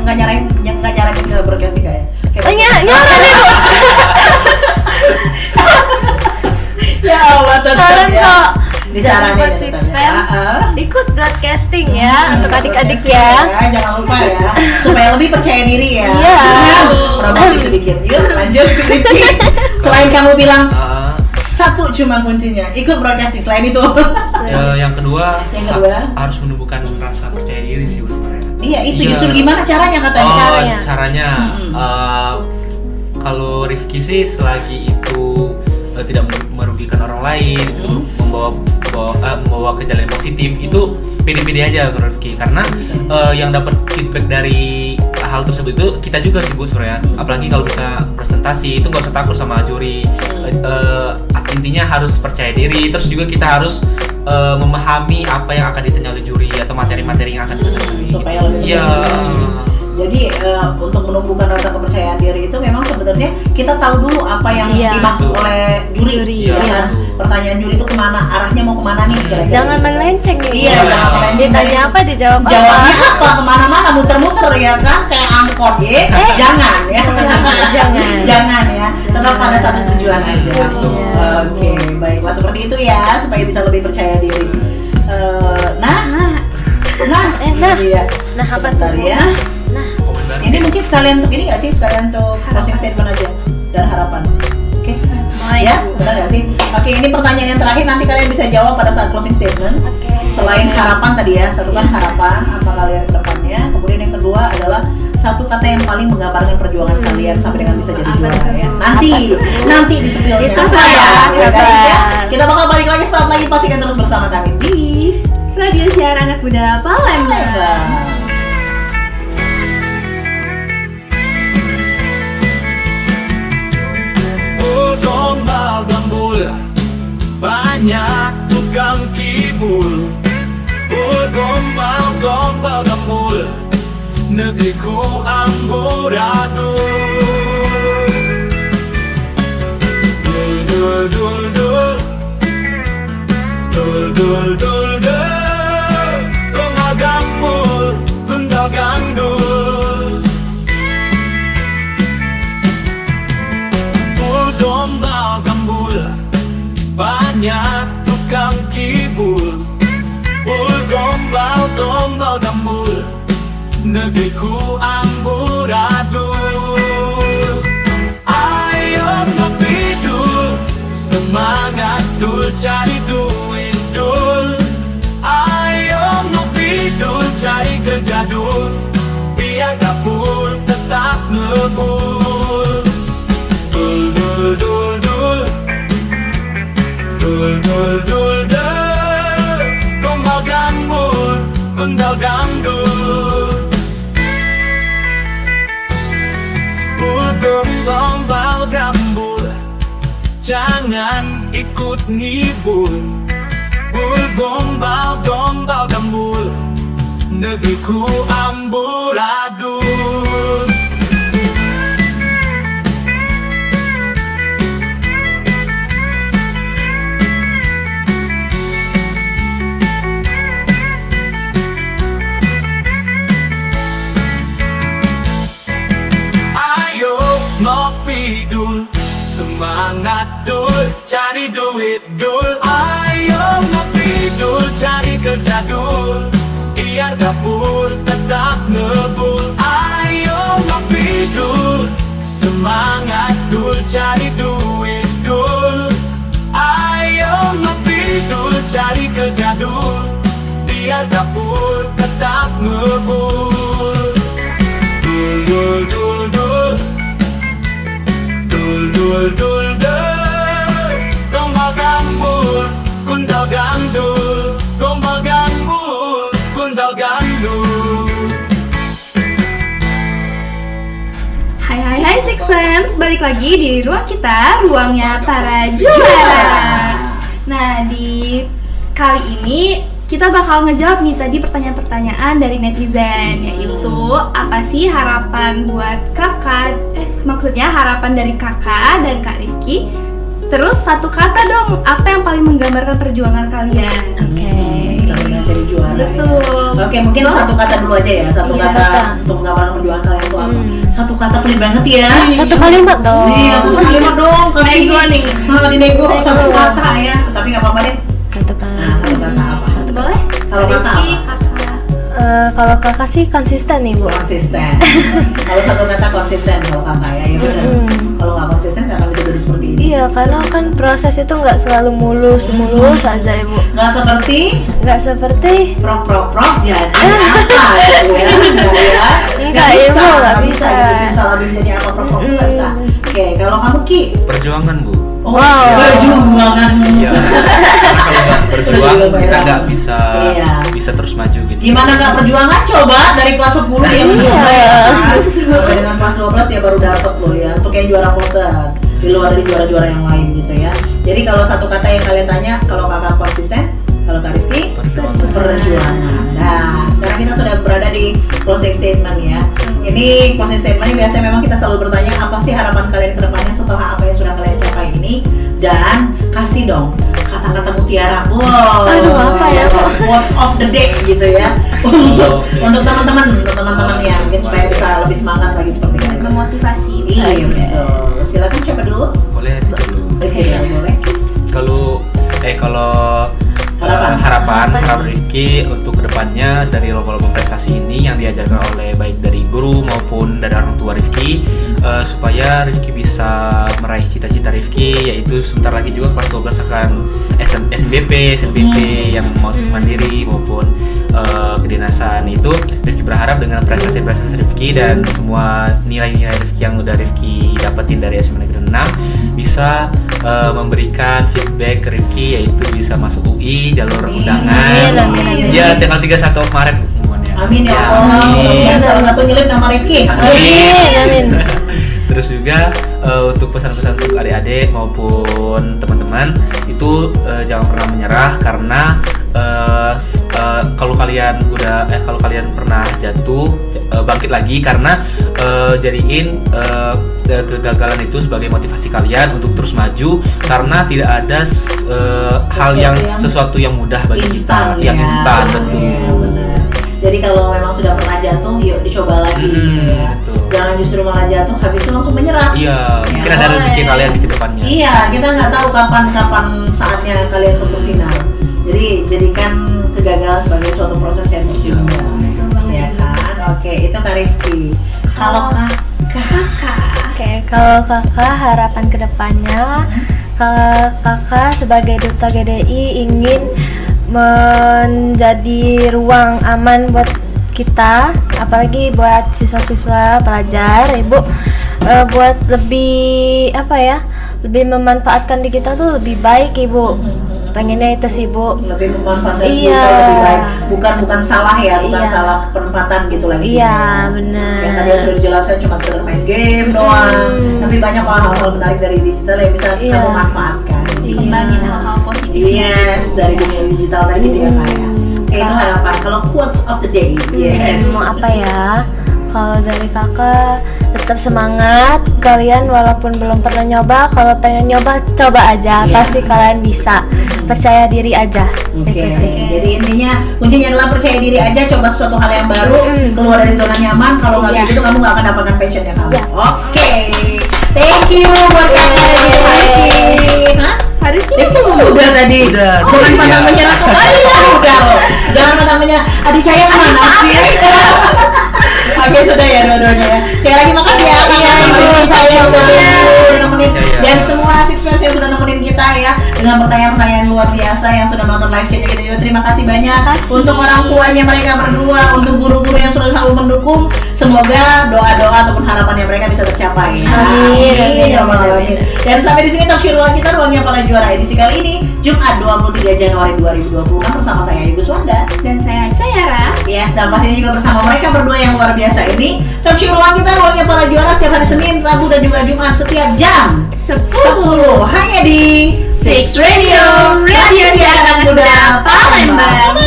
nggak nyaranin ke broadcasting nggak ya? Oh nyaranin Ibu. Ya Allah, tetap Saran ya. kok. Disaranin Buat ya Six tetapnya. Fans Ah, ikut broadcasting ya untuk adik-adik broadcasting ya. Jangan lupa ya, supaya lebih percaya diri ya. Iya. Promosi sedikit. Yuk lanjut Rifki. Selain kamu bilang Ah, satu cuma kuncinya, ikut broadcasting. Selain itu. yang kedua, Yang kedua? harus menumbuhkan rasa percaya diri sih Bu sebenarnya. Iya itu Iya. justru gimana caranya katanya? Caranya. Caranya, kalau Rifki sih selagi itu tidak merugikan orang lain, itu membawa ke jalan yang positif, itu pede-pede aja menurut Rifki. Karena yang dapat feedback dari hal tersebut itu kita juga sih Bu sebenarnya. Apalagi kalau bisa presentasi itu nggak usah takut sama juri. Intinya harus percaya diri. Terus juga kita harus memahami apa yang akan ditanya oleh juri atau materi-materi yang akan ditanya oleh juri. Supaya lebih Iya. Jadi untuk menumbuhkan rasa kepercayaan diri itu memang sebenarnya kita tahu dulu apa yang Iya. dimaksud oleh juri. Juri, Ya iya. kan? Pertanyaan juri itu kemana? Arahnya mau kemana nih? kira-kira? Jangan melenceng nih. Iya, jangan melenceng. Ditanya apa dijawab apa. Jawabnya apa? Kemana-mana, muter-muter ya kan? Kayak angkot ya? Jangan ya. Jangan. Jangan ya. Tetap pada satu tujuan aja. Iya. Oke, baiklah seperti itu ya supaya bisa lebih percaya diri. Nah, nah. iya. Nah, apa Bentar tuh? ya. Komen baru. Ini mungkin sekalian untuk ini nggak sih? Sekalian untuk closing statement aja dan harapan. Oke, ya, benar nggak sih? Oke, ini pertanyaan yang terakhir nanti kalian bisa jawab pada saat closing statement. Oke. Selain harapan tadi ya, satu kan harapan apa kalian ke depannya. Kemudian yang kedua adalah satu kata yang paling menggambarkan perjuangan kalian sampai dengan bisa jadi juara ya. Nanti di spill-nya. Itu Sabar, sabar. ya guys ya. Kita bakal balik lagi saat lagi, pastikan terus bersama kami di Radio Siar Anak Muda Palembang. Oh gombal gambul, banyak tukang kibul. Oh gombal gambul, negeriku amburadul. Dul dul dul, dul dul dul dul, gombal gambul, gundal gandul. Gombal gambul, banyak tukang kibul. Gombal gambul, negeriku amburadul. dul, cari duit dul. Ayo ngopi dul, cari kerja dul, biar dapur tetap ngebul. Dul dul dul dul, dul dul dul dul, gombal gambul, gundal gandul. Bul gombal gambul, jangan ikut ngibul. Bul gombal gambul, negeriku amburadul. Ayo ngopi dul, semangat dul, cari duit dul. Ayo ngopi dul, cari kerja dul, biar dapur tetap ngebul. Ayo ngopi dul, semangat dul, cari duit dul. Ayo ngopi dul, cari kerja dul, biar dapur tetap ngebul. Dul dul dul dul, dul dul dul dul, gombal gambul, gundal gandul, gombal gambul, gundal gandul. Hai Six Friends, balik lagi di ruang kita, ruangnya para juara. Nah, di kali ini kita bakal ngejawab nih tadi pertanyaan-pertanyaan dari netizen, yaitu apa sih harapan buat kakak, maksudnya harapan dari kakak dan Kak Rifki. Terus satu kata dong, apa yang paling menggambarkan perjuangan kalian? Sambil jadi juara. Betul. Ya. Oke, mungkin satu kata dulu aja ya. Satu Iya, kata kata. untuk menggambarkan perjuangan kalian itu apa? Satu kata pelit banget ya. Satu kalimat dong. Iya, satu kalimat dong. Kasih. Nego nih. Nah, dinego satu kata ya. Tapi nggak apa-apa deh. Satu Nah, satu kalimat. kata apa? Boleh? Kalau kakak Rifki, apa? kakak. Kalau kakak sih konsisten nih Bu. Konsisten. Kalau satu kata konsisten kalau kakak ya, ya benar. Kalau nggak konsisten nggak akan bisa jadi seperti ini. Iya, karena kan proses itu nggak selalu mulus aja Ibu. Nggak seperti Nggak seperti jadi apa gitu ya? Enggak, Ibu, nggak bisa. Misalnya jadi apa prok nggak bisa. Oke, kalau kamu Ki? Perjuangan Bu. Oh, Wow. perjuangan. Iya. Karena kalau nggak berjuang Udah juga kita bayar. nggak bisa Iya. bisa terus maju gitu. Gimana nggak perjuangan coba dari kelas 10 ya mencoba ya kan? Sampai dengan kelas 12 dia baru dapet loh ya untuk yang juara poster di luar dari juara-juara yang lain gitu ya. Jadi kalau satu kata yang kalian tanya, kalau kakak konsisten, kalau Kak Rifki perjuangan. Nah, sekarang kita sudah berada di closing statement ya. Ini closing statement ini biasanya memang kita selalu bertanya apa sih harapan kalian ke depannya setelah apa yang sudah kalian capai ini, dan kasih dong kata-kata mutiara. Wow. Aduh, apa ya? Words of the day gitu ya. Untuk teman-teman ya, mungkin supaya bisa lebih semangat lagi seperti kalian. Memotivasi. Iya betul. Silakan siapa dulu? Boleh dulu. Oke, boleh. Kalau Harapan. harapan Rifki untuk kedepannya dari lomba-lomba prestasi ini yang diajarkan oleh baik dari guru maupun dari orang tua Rifki, supaya Rifki bisa meraih cita-cita Rifki, yaitu sebentar lagi juga kelas 12 akan SNBP yang mau mandiri maupun kedinasan. Itu Rifki berharap dengan prestasi-prestasi Rifki dan semua nilai-nilai Rifki yang udah Rifki dapetin dari SMA Negeri 6 bisa memberikan feedback ke Rifki, yaitu bisa masuk UI jalur undangan. Amin. Ya, tanggal 31 Maret pengumumannya. Amin ya Allah. Mudah-mudahan salah satu nyelip nama Rifki. Amin. Terus juga untuk pesan-pesan untuk adik-adik maupun teman-teman itu jangan pernah menyerah, karena kalau kalian pernah jatuh, bangkit lagi, karena jadiin kegagalan itu sebagai motivasi kalian untuk terus maju, karena tidak ada sesuatu yang mudah bagi Instan kita, yang ya. instan. Betul. Iya, benar. Jadi kalau memang sudah pernah jatuh, yuk dicoba lagi gitu ya. betul. Jangan justru malah jatuh habis itu langsung menyerah. Iya, mungkin ada boleh. rezeki kalian di kedepannya. Iya, kita nggak tahu kapan saatnya kalian untuk bersinar. Jadi jadikan kegagalan sebagai suatu proses yang berguna. Ya kan? Oke, itu Kak Rifki. Kalau kakak, Oke, kalau kakak harapan kedepannya kakak sebagai duta GDI ingin menjadi ruang aman buat kita, apalagi buat siswa-siswa pelajar, Ibu, buat lebih lebih memanfaatkan di kita tuh lebih baik, Ibu. Pengennya itu sih, Bu. Lebih memanfaatkan Iya. kita lebih baik. Bukan salah ya, bukan Iya. salah penempatan gitu lagi. Iya, benar. Yang tadi yang sudah dijelaskan cuma sekedar main game doang. Tapi banyak kok hal-hal menarik dari digital yang bisa Iya. kamu manfaatkan. Kembangin hal-hal positif. Yes, dari dunia digital tadi gitu ya, Kak ya. Oke, itu harapan. Kalau quotes of the day. Yes. Mau apa ya? Kalau dari kakak tetap semangat. Kalian walaupun belum pernah nyoba, kalau pengen nyoba coba aja. Iya. Pasti kalian bisa. Percaya diri aja. Oke, Itu sih. jadi intinya kuncinya adalah percaya diri aja, coba sesuatu hal yang baru, keluar dari zona nyaman. Kalau nggak Iya. kayak gitu, kamu nggak akan dapatkan passionnya kamu. Yes. Oke, thank you buat kakak dan Rifki. Hah? Harus Rifki udah tadi. Udah. Jangan Iya. pantang menyerah kok. Udah loh. Jangan pantang menyerah. Aduh, Caya kemana sih? Oke, sudah ya dua-duanya ya. Sekali lagi makasih ya. Iya, Ibu, Ibu, saya udah nemenin Caya. dan semua Six Fans yang sudah nemenin kita ya dengan pertanyaan-pertanyaan luar biasa yang sudah nonton live chatnya kita juga. Terima kasih banyak untuk orang tuanya mereka berdua, untuk guru-guru yang sudah selalu mendukung. Semoga doa-doa ataupun harapannya mereka bisa tercapai. Amin. Ya Rabbal Alamin. Dan sampai di sini talk show ruang kita, ruangnya para juara edisi kali ini Jumat 23 Januari 2026 bersama saya Ibu Swanda. Dan saya Cayara. Yes, dan pastinya juga bersama mereka berdua yang luar biasa ini. Talk show ruang kita, ruangnya para juara setiap hari Senin, Rabu dan juga Jumat setiap jam 10 hanya di Six Radio, Radio Siaran Anak Muda Palembang.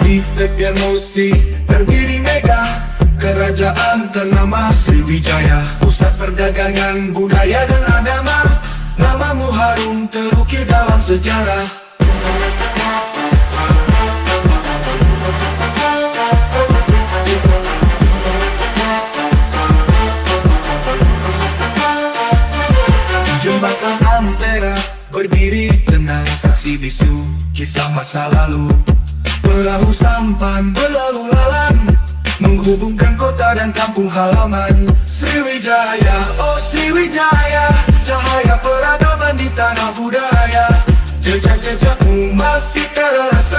Di tepian musik berdiri megah, kerajaan ternama Sriwijaya, pusat perdagangan budaya dan agama. Namamu harum terukir dalam sejarah. Jembatan Ampera berdiri tenang, saksi bisu kisah masa lalu. Perahu sampan berlalu lalang, menghubungkan kota dan kampung halaman. Sriwijaya, oh Sriwijaya, cahaya peradaban di tanah budaya. Jejak-jejakmu masih terasa.